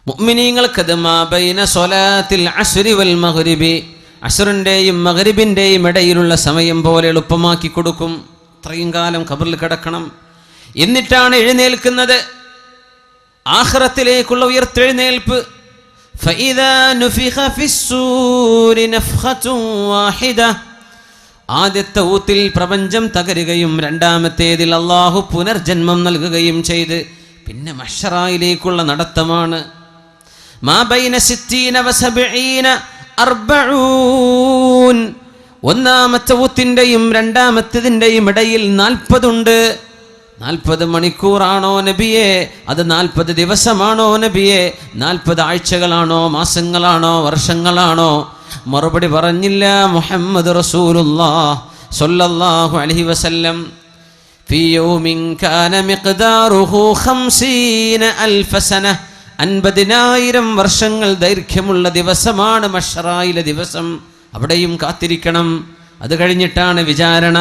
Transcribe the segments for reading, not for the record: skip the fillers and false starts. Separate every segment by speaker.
Speaker 1: മുഅ്മിനീങ്ങൾക്ക് മാ ബൈന സ്വലാത്തിൽ അസ്രി വൽ മഗ്രിബി, അസ്റിന്റെയും മഗ്രിബിന്റെയും ഇടയിലുള്ള സമയം പോലെ എളുപ്പമാക്കി കൊടുക്കും. ഇത്രയും കാലം ഖബറിൽ കിടക്കണം, എന്നിട്ടാണ് എഴുന്നേൽക്കുന്നത്, ആഖിറത്തിലേക്കുള്ള ഉയർത്തെഴുന്നേൽപ്പ്. ഫഇദാ നുഫിഖ ഫിസ്സൂരി നഫ്ഖത്തുൻ വാഹിദ, ആദ്യത്തെ ഊത്തിൽ പ്രപഞ്ചം തകരുകയും രണ്ടാമത്തേതിൽ അല്ലാഹു പുനർജന്മം നൽകുകയും ചെയ്ത് പിന്നെ മഹ്ശറായിലേക്കുള്ള നടത്തമാണ്. മാ ബൈന 60 വ 70 40, ഒന്നാമത്തെ ഊത്തിൻ്റെയും രണ്ടാമത്തേതിൻ്റെയും ഇടയിൽ 40 ഉണ്ട്. 40 മണിക്കൂറാണോ നബിയെ? അത് 40 ദിവസമാണോ നബിയെ? 40 ആഴ്ചകളാണോ, മാസങ്ങളാണോ, വർഷങ്ങളാണോ? മറുപടി പറഞ്ഞില്ല മുഹമ്മദ് റസൂലുള്ളാഹ് സ്വല്ലല്ലാഹു അലൈഹി വസല്ലം. ഫീ യൗമിൻ കാന മിഖ്ദാറുഹു 50,000 സന, 50,000 വർഷങ്ങൾ ദൈർഘ്യമുള്ള ദിവസമാണ് മഹ്ശറായിലെ ദിവസം. അവിടെയും കാത്തിരിക്കണം. അത് കഴിഞ്ഞിട്ടാണ് വിചാരണ,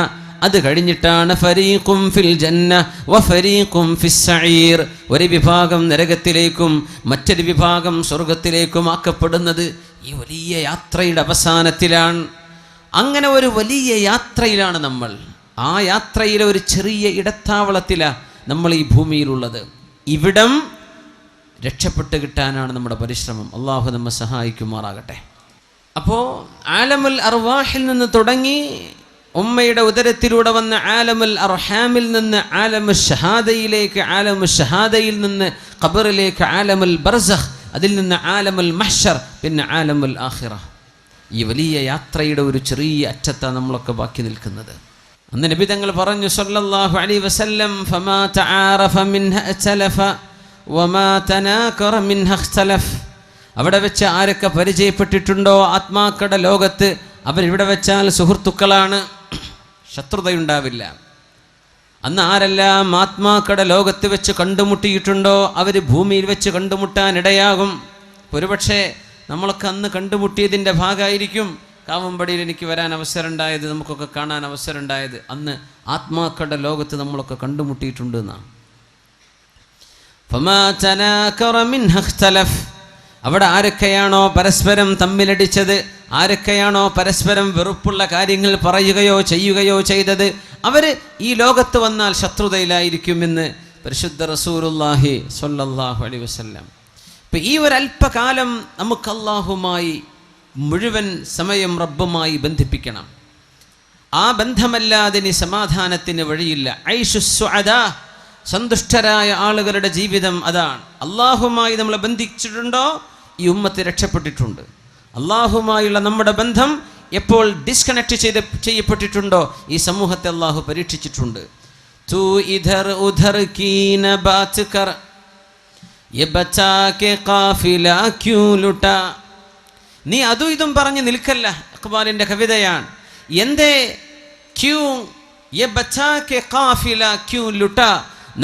Speaker 1: അത് കഴിഞ്ഞിട്ടാണ് ഫരീഖും ഫിൽ ജന്ന വ ഫരീഖും ഫിസ് സഈർ, ഒരു വിഭാഗം നരകത്തിലേക്കും മറ്റൊരു വിഭാഗം സ്വർഗത്തിലേക്കും ആക്കപ്പെടുന്നത് ഈ വലിയ യാത്രയുടെ അവസാനത്തിലാണ്. അങ്ങനെ ഒരു വലിയ യാത്രയിലാണ് നമ്മൾ. ആ യാത്രയിലെ ഒരു ചെറിയ ഇടത്താവളത്തിലാണ് നമ്മൾ ഈ ഭൂമിയിലുള്ളത്. ഇവിടം രക്ഷപ്പെട്ട് കിട്ടാനാണ് നമ്മുടെ പരിശ്രമം. അള്ളാഹു നമ്മെ സഹായിക്കുമാറാകട്ടെ. അപ്പോൾ ആലമുൽ അർവാഹിൽ നിന്ന് തുടങ്ങി ഉമ്മയുടെ ഉദരത്തിലൂടെ വന്ന ആലമുൽ അർഹാമിൽ നിന്ന് ആലമുൽ ഷഹാദയിലേക്ക്, ആലമുൽ ഷഹാദയിൽ നിന്ന് ഖബറിലേക്ക് ആലമുൽ ബർസഖ്, അതിൽ നിന്ന് ആലമുൽ മഹ്ശർ, പിന്നെ ആലമുൽ ആഖിറ. ഈ വലിയ യാത്രയുടെ ഒരു ചെറിയ അറ്റത്താണ് നമ്മളൊക്കെ ബാക്കി നിൽക്കുന്നത്. അന്ന് നബി തങ്ങൾ പറഞ്ഞു സല്ലല്ലാഹു അലൈഹി വസല്ലം, ഫമാ തആറഫ മിൻഹ അഖ്തലഫ വമാ തനാകറ മിൻഹ ഇഖ്തലഫ. അവിടെ വെച്ച് ആരൊക്കെ പരിചയപ്പെട്ടിട്ടുണ്ടോ ആത്മാക്കളുടെ ലോകത്ത്, അവരിവിടെ വെച്ചാൽ സുഹൃത്തുക്കളാണ്, ശത്രുതയുണ്ടാവില്ല. അന്ന് ആരെല്ലാം ആത്മാക്കളുടെ ലോകത്ത് വെച്ച് കണ്ടുമുട്ടിയിട്ടുണ്ടോ അവർ ഭൂമിയിൽ വെച്ച് കണ്ടുമുട്ടാൻ ഇടയാകും. ഒരുപക്ഷെ നമ്മളൊക്കെ അന്ന് കണ്ടുമുട്ടിയതിൻ്റെ ഭാഗമായിരിക്കും കാവമ്പടിയിൽ എനിക്ക് വരാൻ അവസരം ഉണ്ടായത്, നമുക്കൊക്കെ കാണാൻ അവസരം ഉണ്ടായത്. അന്ന് ആത്മാക്കളുടെ ലോകത്ത് നമ്മളൊക്കെ കണ്ടുമുട്ടിയിട്ടുണ്ട് എന്നാണ്. ഫമാ തനാകറ മിൻഹ ഇഖ്തലഫ, അവിടെ ആരൊക്കെയാണോ പരസ്പരം തമ്മിലടിച്ചത്, ആരൊക്കെയാണോ പരസ്പരം വെറുപ്പുള്ള കാര്യങ്ങൾ പറയുകയോ ചെയ്യുകയോ ചെയ്തത്, അവർ ഈ ലോകത്ത് വന്നാൽ ശത്രുതയിലായിരിക്കുമെന്ന് പരിശുദ്ധ റസൂലുള്ളാഹി സ്വല്ലല്ലാഹു അലൈഹി വസല്ലം. ഇപ്പം ഈ ഒരു അല്പകാലം നമുക്ക് അല്ലാഹുമായി മുഴുവൻ സമയം റബ്ബുമായി ബന്ധിപ്പിക്കണം. ആ ബന്ധമല്ലാതെ ഇനി സമാധാനത്തിന് വഴിയില്ല. ഐഷു സുഅദാ, സന്തുഷ്ടരായ ആളുകളുടെ ജീവിതം അതാണ്. അല്ലാഹുമായി നമ്മളെ ബന്ധിച്ചിട്ടുണ്ടോ ഈ ഉമ്മത്ത് രക്ഷപ്പെട്ടിട്ടുണ്ട്. അല്ലാഹുമായുള്ള നമ്മുടെ ബന്ധം എപ്പോൾ ഡിസ്കണക്ട് ചെയ്യപ്പെട്ടിട്ടുണ്ടോ ഈ സമൂഹത്തെ അല്ലാഹു പരീക്ഷിച്ചിട്ടുണ്ട്. തൂ ഇധർ ഉധർ കീ ന ബാത് കർ യെ ബച്ചാ കെ ഖാഫില ക്യൂ ലുട്ടാ. നീ അതും ഇതും പറഞ്ഞ് നിൽക്കല്ല. ഇഖ്ബാലിൻ്റെ കവിതയാണ്. എന്തേ ക്യൂ യെ ബച്ചാ കെ ഖാഫില ക്യൂ ലുട്ടാ,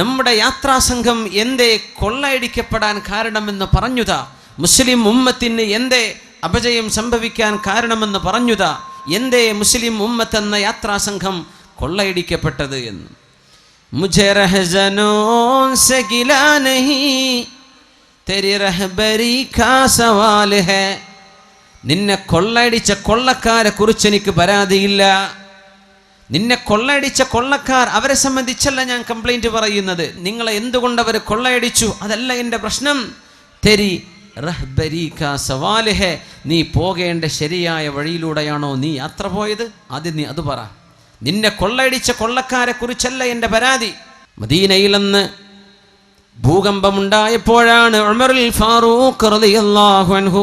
Speaker 1: നമ്മുടെ യാത്രാസംഘം എന്തേ കൊള്ളയടിക്കപ്പെടാൻ കാരണമെന്ന് പറഞ്ഞുതാ. മുസ്ലിം ഉമ്മത്തിന് എന്തേ അപജയം സംഭവിക്കാൻ കാരണമെന്ന് പറഞ്ഞുതാ. എന്തേ മുസ്ലിം ഉമ്മത്ത് എന്ന യാത്രാസംഘം കൊള്ളയടിക്കപ്പെട്ടത് എന്ന്. മുझे रहज़नों से गिला नहीं तेरी रहबरी का सवाल है. നിന്നെ കൊള്ളയടിച്ച കൊള്ളക്കാരെ കുറിച്ച് എനിക്ക് പരാതിയില്ല. നിന്നെ കൊള്ളയടിച്ച കൊള്ളക്കാർ, അവരെ സംബന്ധിച്ചല്ല ഞാൻ കംപ്ലൈൻറ്റ് പറയുന്നത്. നിങ്ങളെ എന്തുകൊണ്ട് അവർ കൊള്ളയടിച്ചു അതല്ല എൻ്റെ പ്രശ്നം. തെരി റഹ്ബരി കാ സവാൽ ഹെ, നീ പോകേണ്ട ശരിയായ വഴിയിലൂടെയാണോ നീ യാത്ര പോയത്? ആദ്യം നീ അത് പറ. നിന്നെ കൊള്ളയടിച്ച കൊള്ളക്കാരെ കുറിച്ചല്ല എൻ്റെ പരാതി. മദീനയിലെന്ന് ഭൂകമ്പമുണ്ടായപ്പോഴാണ് ഉമറുൽ ഫാറൂഖ് റളിയല്ലാഹു അൻഹു,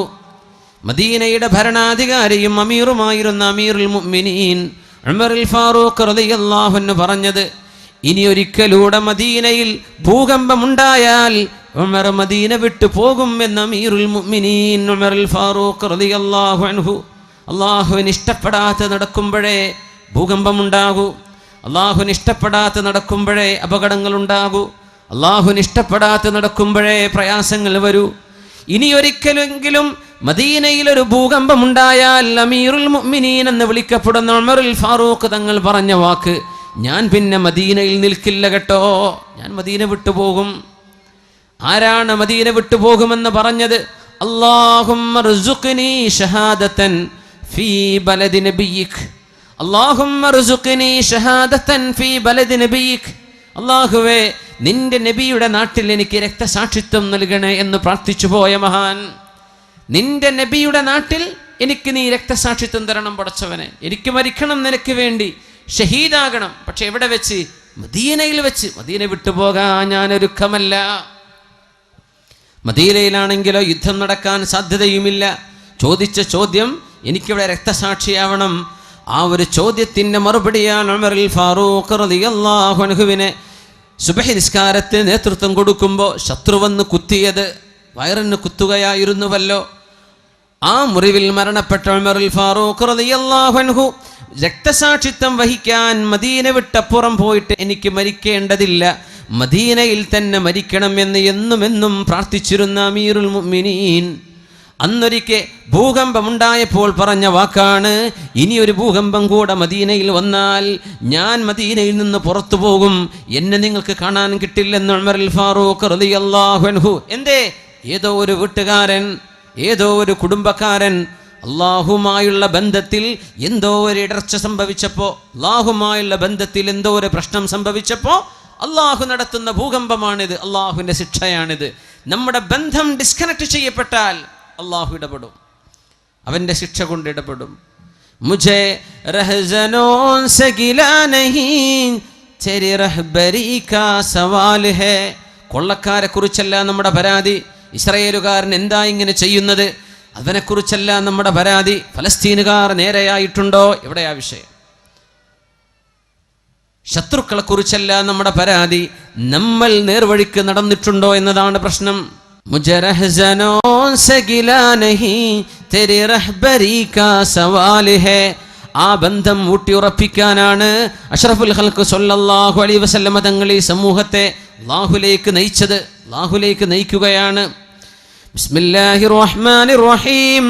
Speaker 1: മദീനയുടെ ഭരണാധികാരിയും അമീറുമായിരുന്ന അമീറുൽ മുഅ്മിനീൻ ഉമറുൽ ഫാറൂഖ് റളിയല്ലാഹു അൻഹു പറഞ്ഞത്, ഇനി ഒരിക്കലൂടെ മദീനയിൽ ഭൂകമ്പമുണ്ടായാൽ ഉമർ മദീന വിട്ടു പോകും എന്ന് അമീറുൽ മുഅ്മിനീൻ ഉമറുൽ ഫാറൂഖ് റളിയല്ലാഹു അൻഹു. അല്ലാഹുവിന് ഇഷ്ടപ്പെടാതെ നടക്കുമ്പോഴേ ഭൂകമ്പമുണ്ടാകൂ. അല്ലാഹുവിന് ഇഷ്ടപ്പെടാതെ നടക്കുമ്പോഴേ അപകടങ്ങളുണ്ടാകൂ. അല്ലാഹുവിന് ഇഷ്ടപ്പെടാതെ നടക്കുമ്പോഴേ പ്രയാസങ്ങൾ വരൂ. ഇനി ഒരിക്കലെങ്കിലും മദീനയിൽ ഒരു ഭൂകമ്പമുണ്ടായാൽ അമീറുൽ മുഅ്മിനീൻ എന്ന് വിളിക്കപ്പെടുന്ന ഉമറുൽ ഫാറൂഖ് തങ്ങൾ പറഞ്ഞ വാക്ക്, ഞാൻ പിന്നെ മദീനയിൽ നിൽക്കില്ല കേട്ടോ, ഞാൻ മദീന വിട്ടുപോകും. ആരാണ് മദീന വിട്ടുപോകുമെന്ന് പറഞ്ഞത്? അല്ലാഹുമ്മ ർസുഖ്നി ഷഹാദതൻ ഫീ ബലദി നബിയിക്, അല്ലാഹുമ്മ ർസുഖ്നി ഷഹാദതൻ ഫീ ബലദി നബിയിക്. അല്ലാഹുവേ, നിന്റെ നബിയുടെ നാട്ടിൽ എനിക്ക് രക്തസാക്ഷിത്വം നൽകണേ എന്ന് പ്രാർത്ഥിച്ചു പോയ മഹാൻ. നിന്റെ നബിയുടെ നാട്ടിൽ എനിക്ക് നീ രക്തസാക്ഷിത്വം തരണം പടച്ചവനെ. എനിക്ക് മരിക്കണം നിനക്ക് വേണ്ടി, ഷഹീദാകണം. പക്ഷെ എവിടെ വെച്ച്? മദീനയിൽ വെച്ച്. മദീന വിട്ടുപോകാൻ ഞാൻ ഒരുക്കമല്ല. മദീനയിലാണെങ്കിലോ യുദ്ധം നടക്കാൻ സാധ്യതയുമില്ല. ചോദിച്ച ചോദ്യം എനിക്കിവിടെ രക്തസാക്ഷിയാവണം. ആ ഒരു ചോദ്യത്തിൻ്റെ മറുപടിയാണ് ഉമറുൽ ഫാറൂഖ് റളിയല്ലാഹു അൻഹുവിനെ സുബഹി നിസ്കാരത്തിന് നേതൃത്വം കൊടുക്കുമ്പോൾ ശത്രു വന്ന് കുത്തിയത്. വയറിന് കുത്തുകയായിരുന്നുവല്ലോ. ആ മുറിവിൽ മരണപ്പെട്ട ഉമറുൽ ഫാറൂഖ് റളിയല്ലാഹു അൻഹു രക്തസാക്ഷിത്വം വഹിക്കാൻ മദീന വിട്ടപ്പുറം പോയിട്ട് എനിക്ക് മരിക്കേണ്ടതില്ല, മദീനയിൽ തന്നെ മരിക്കണം എന്ന് എന്നും പ്രാർത്ഥിച്ചിരുന്ന അമീറുൽ മുഅ്മിനീൻ അന്നൊരിക്കൽ ഭൂകമ്പമുണ്ടായപ്പോൾ പറഞ്ഞ വാക്കാണ്, ഇനിയൊരു ഭൂകമ്പം കൂടെ മദീനയിൽ വന്നാൽ ഞാൻ മദീനയിൽ നിന്ന് പുറത്തു പോകും, എന്നെ നിങ്ങൾക്ക് കാണാൻ കിട്ടില്ലെന്ന് ഉമറുൽ ഫാറൂഖ് റളിയല്ലാഹു അൻഹു. എന്തേ? ഏതോ ഒരു വീട്ടുകാരൻ, ഏതോ ഒരു കുടുംബക്കാരൻ അള്ളാഹുമായുള്ള ബന്ധത്തിൽ എന്തോ ഒരു ഇടർച്ച സംഭവിച്ചപ്പോൾ, അള്ളാഹുമായുള്ള ബന്ധത്തിൽ എന്തോ ഒരു പ്രശ്നം സംഭവിച്ചപ്പോൾ അള്ളാഹു നടത്തുന്ന ഭൂകമ്പമാണിത്, അള്ളാഹുവിൻ്റെ ശിക്ഷയാണിത്. നമ്മുടെ ബന്ധം ഡിസ്കണക്ട് ചെയ്യപ്പെട്ടാൽ അള്ളാഹു ഇടപെടും, അവൻ്റെ ശിക്ഷ കൊണ്ട് ഇടപെടും. മുझे रहज़नों से गिला नहीं तेरी रहबरी का सवाल है. കൊള്ളക്കാരെ കുറിച്ചല്ല നമ്മുടെ പരാതി. ഇസ്രായേലുകാരൻ എന്താ ഇങ്ങനെ ചെയ്യുന്നത്, അവനെക്കുറിച്ചല്ല നമ്മുടെ പരാതി. ഫലസ്തീനുകാർ നേരെയായിട്ടുണ്ടോ, എവിടെയാ വിഷയം? ശത്രുക്കളെ കുറിച്ചല്ല നമ്മുടെ പരാതി, നമ്മൾ നേർവഴിക്ക് നടന്നിട്ടുണ്ടോ എന്നതാണ് പ്രശ്നം. മുझे रहज़नों से गिला नहीं तेरी रहबरी का सवाल है. ആ ബന്ധം ഊട്ടിയുറപ്പിക്കാനാണ് അഷ്റഫുൽ ഖൽഖ് സ്വല്ലല്ലാഹു അലൈഹി വസല്ലമ തങ്ങൾ ഈ സമൂഹത്തെ അല്ലാഹുവിലേക്ക് നയിച്ചത്, അല്ലാഹുവിലേക്ക് നയിക്കുകയാണ്. ബിസ്മില്ലാഹിർ റഹ്മാനിർ റഹീം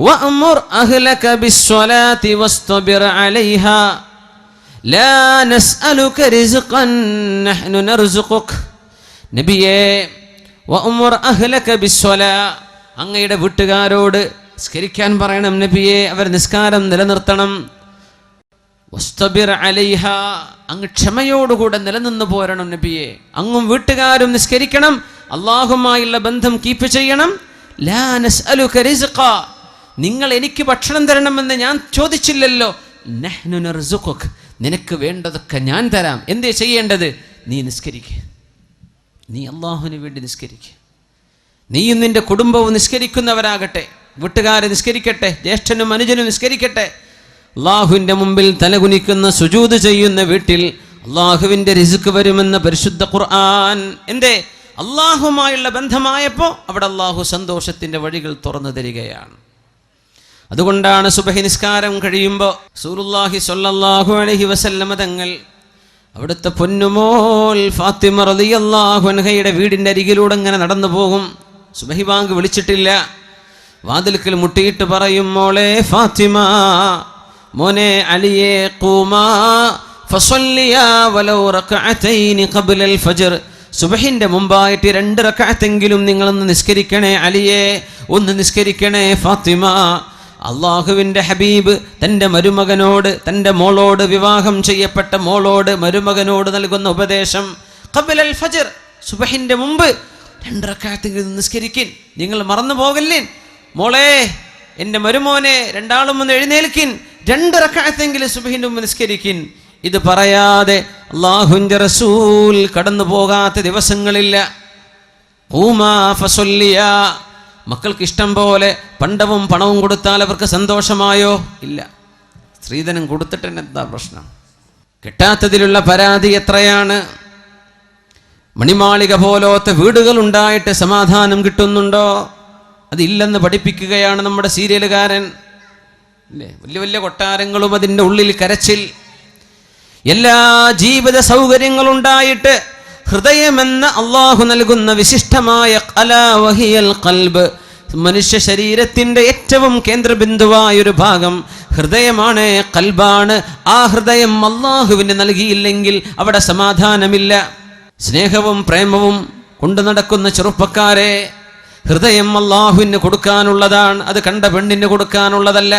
Speaker 1: വഅ്മുർ അഹ്ലക ബിസ്സലാത്തി വസ്തബിർ അലൈഹാ ലാ നസ്അലുക റിസ്ഖൻ നഹ്നു നർസുഖുക. നബിയേ, വഅ്മുർ അഹ്ലക ബിസ്സലാ, അങ്ങയുടെ വീട്ടുകാരോട് നിസ്കരിക്കാൻ പറയണം നബിയെ, അവർ നിസ്കാരം നിലനിർത്തണം. വസ്തബിർ അലൈഹാ, അങ്ങ് ക്ഷമയോടുകൂടെ നിലനിന്ന് പോരണം നബിയെ. അങ്ങും വീട്ടുകാരും നിസ്കരിക്കണം, അള്ളാഹുമായുള്ള ബന്ധം കീപ്പ് ചെയ്യണം. ലാ നസ്അലുക റിസ്ഖ, നിങ്ങൾ എനിക്ക് ഭക്ഷണം തരണമെന്ന് ഞാൻ ചോദിച്ചില്ലല്ലോ. നഹ്നു നർസുഖുക, നിനക്ക് വേണ്ടതൊക്കെ ഞാൻ തരാം. എന്തേ ചെയ്യേണ്ടത്? നീ നിസ്കരിക്കുക, നീ അള്ളാഹുവിന് വേണ്ടി നിസ്കരിക്കുക. നീയും നിന്റെ കുടുംബവും നിസ്കരിക്കുന്നവരാകട്ടെ, വീട്ടുകാരെ നിസ്കരിക്കട്ടെ, ജ്യേഷ്ഠനും അനുജനും നിസ്കരിക്കട്ടെ. അള്ളാഹുവിൻ്റെ മുമ്പിൽ തലകുനിക്കുന്ന സുജൂദ് ചെയ്യുന്ന വീട്ടിൽ അള്ളാഹുവിൻ്റെ റിസ്ക് വരുമെന്ന പരിശുദ്ധ ഖുർആൻ. എന്തേ? അള്ളാഹുമായുള്ള ബന്ധമായപ്പോൾ അവിടെ അള്ളാഹു സന്തോഷത്തിൻ്റെ വഴികൾ തുറന്നു തരികയാണ്. അതുകൊണ്ടാണ് സുബഹി നിസ്കാരം കഴിയുമ്പോൾ റസൂലുള്ളാഹി സ്വല്ലല്ലാഹു അലൈഹി വസല്ലമ തങ്ങൾ അവിടുത്തെ പൊന്നുമോൾ ഫാത്തിമ റളിയല്ലാഹു അൻഹയുടെ വീടിൻ്റെ അരികിലൂടെ ഇങ്ങനെ നടന്നു പോകും. സുബഹി ബാങ്ക് വിളിച്ചിട്ടില്ല, വാതിൽക്കൽ മുട്ടിയിട്ട് പറയും, മോളെ ഫാത്തിമ, മോനെ അലിയെ, ഖൂമാ ഫസല്ലിയാ വലൗ റകഅതൈനി ഖബ്ലൽ ഫജ്ർ. സുബഹിൻ്റെ മുമ്പായിട്ട് 2 റകഅത്തെങ്കിലും നിങ്ങളൊന്ന് നിസ്കരിക്കണേ അലിയെ, ഒന്ന് നിസ്കരിക്കണേ ഫാത്തിമ. അള്ളാഹുവിൻ്റെ ഹബീബ് തൻ്റെ മരുമകനോട്, തൻ്റെ മോളോട്, വിവാഹം ചെയ്യപ്പെട്ട മോളോട്, മരുമകനോട് നൽകുന്ന ഉപദേശം, ഖബ്ലൽ ഫജ്ർ, സുബഹിൻ്റെ മുമ്പ് 2 റകഅത്തെങ്കിലും നിസ്കരിക്കിൻ, നിങ്ങൾ മറന്നു പോകല്ലേ. മോളെ, എൻ്റെ മരുമോനെ, രണ്ടാളും ഒന്ന് എഴുന്നേൽക്കിൻ, 2 റകഅത്തെങ്കിലും സുബഹിൻ്റെ മുമ്പ് നിസ്കരിക്കിൻ. ഇത് പറയാതെ അല്ലാഹുവിൻ്റെ റസൂൽ കടന്നു പോകാത്ത ദിവസങ്ങളില്ല. ഖൂമാ ഫസല്ലിയാ, മക്കൾക്ക് ഇഷ്ടം പോലെ പണ്ടവും പണവും കൊടുത്താൽ അവർക്ക് സന്തോഷമായോ? ഇല്ല. സ്ത്രീധനം കൊടുത്തിട്ട് എന്താ പ്രശ്നം? കിട്ടാത്തതിലുള്ള പരാതി എത്രയാണ്? മണിമാളിക പോലത്തെ വീടുകൾ ഉണ്ടായിട്ട് സമാധാനം കിട്ടുന്നുണ്ടോ? അതില്ലെന്ന് പഠിപ്പിക്കുകയാണ് നമ്മുടെ സീരിയലുകാരൻ അല്ലേ. വലിയ വലിയ കൊട്ടാരങ്ങളും അതിൻ്റെ ഉള്ളിൽ കരച്ചിൽ, എല്ലാ ജീവിത സൗകര്യങ്ങളുണ്ടായിട്ട് ഹൃദയമെന്ന അള്ളാഹു നൽകുന്ന വിശിഷ്ടമായ ഖലാ വഹിയൽ ഖൽബ്, മനുഷ്യ ശരീരത്തിൻ്റെ ഏറ്റവും കേന്ദ്രബിന്ദുവായൊരു ഭാഗം ഹൃദയമാണ്, ഖൽബാണ്. ആ ഹൃദയം അള്ളാഹുവിന് നൽകിയില്ലെങ്കിൽ അവിടെ സമാധാനമില്ല. സ്നേഹവും പ്രേമവും കൊണ്ടു നടക്കുന്ന ചെറുപ്പക്കാരെ, ഹൃദയം അള്ളാഹുവിന് കൊടുക്കാനുള്ളതാണ്, അത് കണ്ട പെണ്ണിന് കൊടുക്കാനുള്ളതല്ല.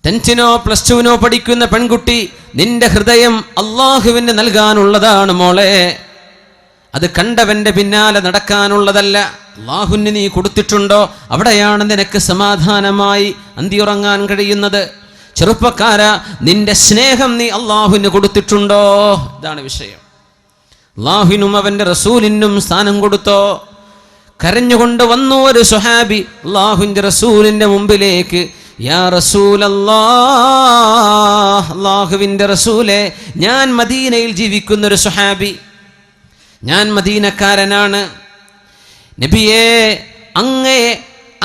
Speaker 1: 10th-നോ +2-നോ പഠിക്കുന്ന പെൺകുട്ടി, നിന്റെ ഹൃദയം അള്ളാഹുവിന് നൽകാനുള്ളതാണ് മോളെ, അത് കണ്ടവന്റെ പിന്നാലെ നടക്കാനുള്ളതല്ല. അള്ളാഹുവിന് നീ കൊടുത്തിട്ടുണ്ടോ, അവിടെയാണ് നിനക്ക് സമാധാനമായി അന്തിയുറങ്ങാൻ കഴിയുന്നത്. ചെറുപ്പക്കാരാ, നിന്റെ സ്നേഹം നീ അള്ളാഹുവിന് കൊടുത്തിട്ടുണ്ടോ? ഇതാണ് വിഷയം. അള്ളാഹുവിനും അവന്റെ റസൂലിനും സ്ഥാനം കൊടുത്തോ? കരഞ്ഞുകൊണ്ട് വന്നു ഒരു സ്വഹാബി അള്ളാഹുവിന്റെ റസൂലിന്റെ മുമ്പിലേക്ക്. യാ റസൂലല്ലാഹ്, അള്ളാഹുവിന്റെ റസൂലേ, ഞാൻ മദീനയിൽ ജീവിക്കുന്നൊരു സ്വഹാബി, ഞാൻ മദീനക്കാരനാണ്. നബിയേ,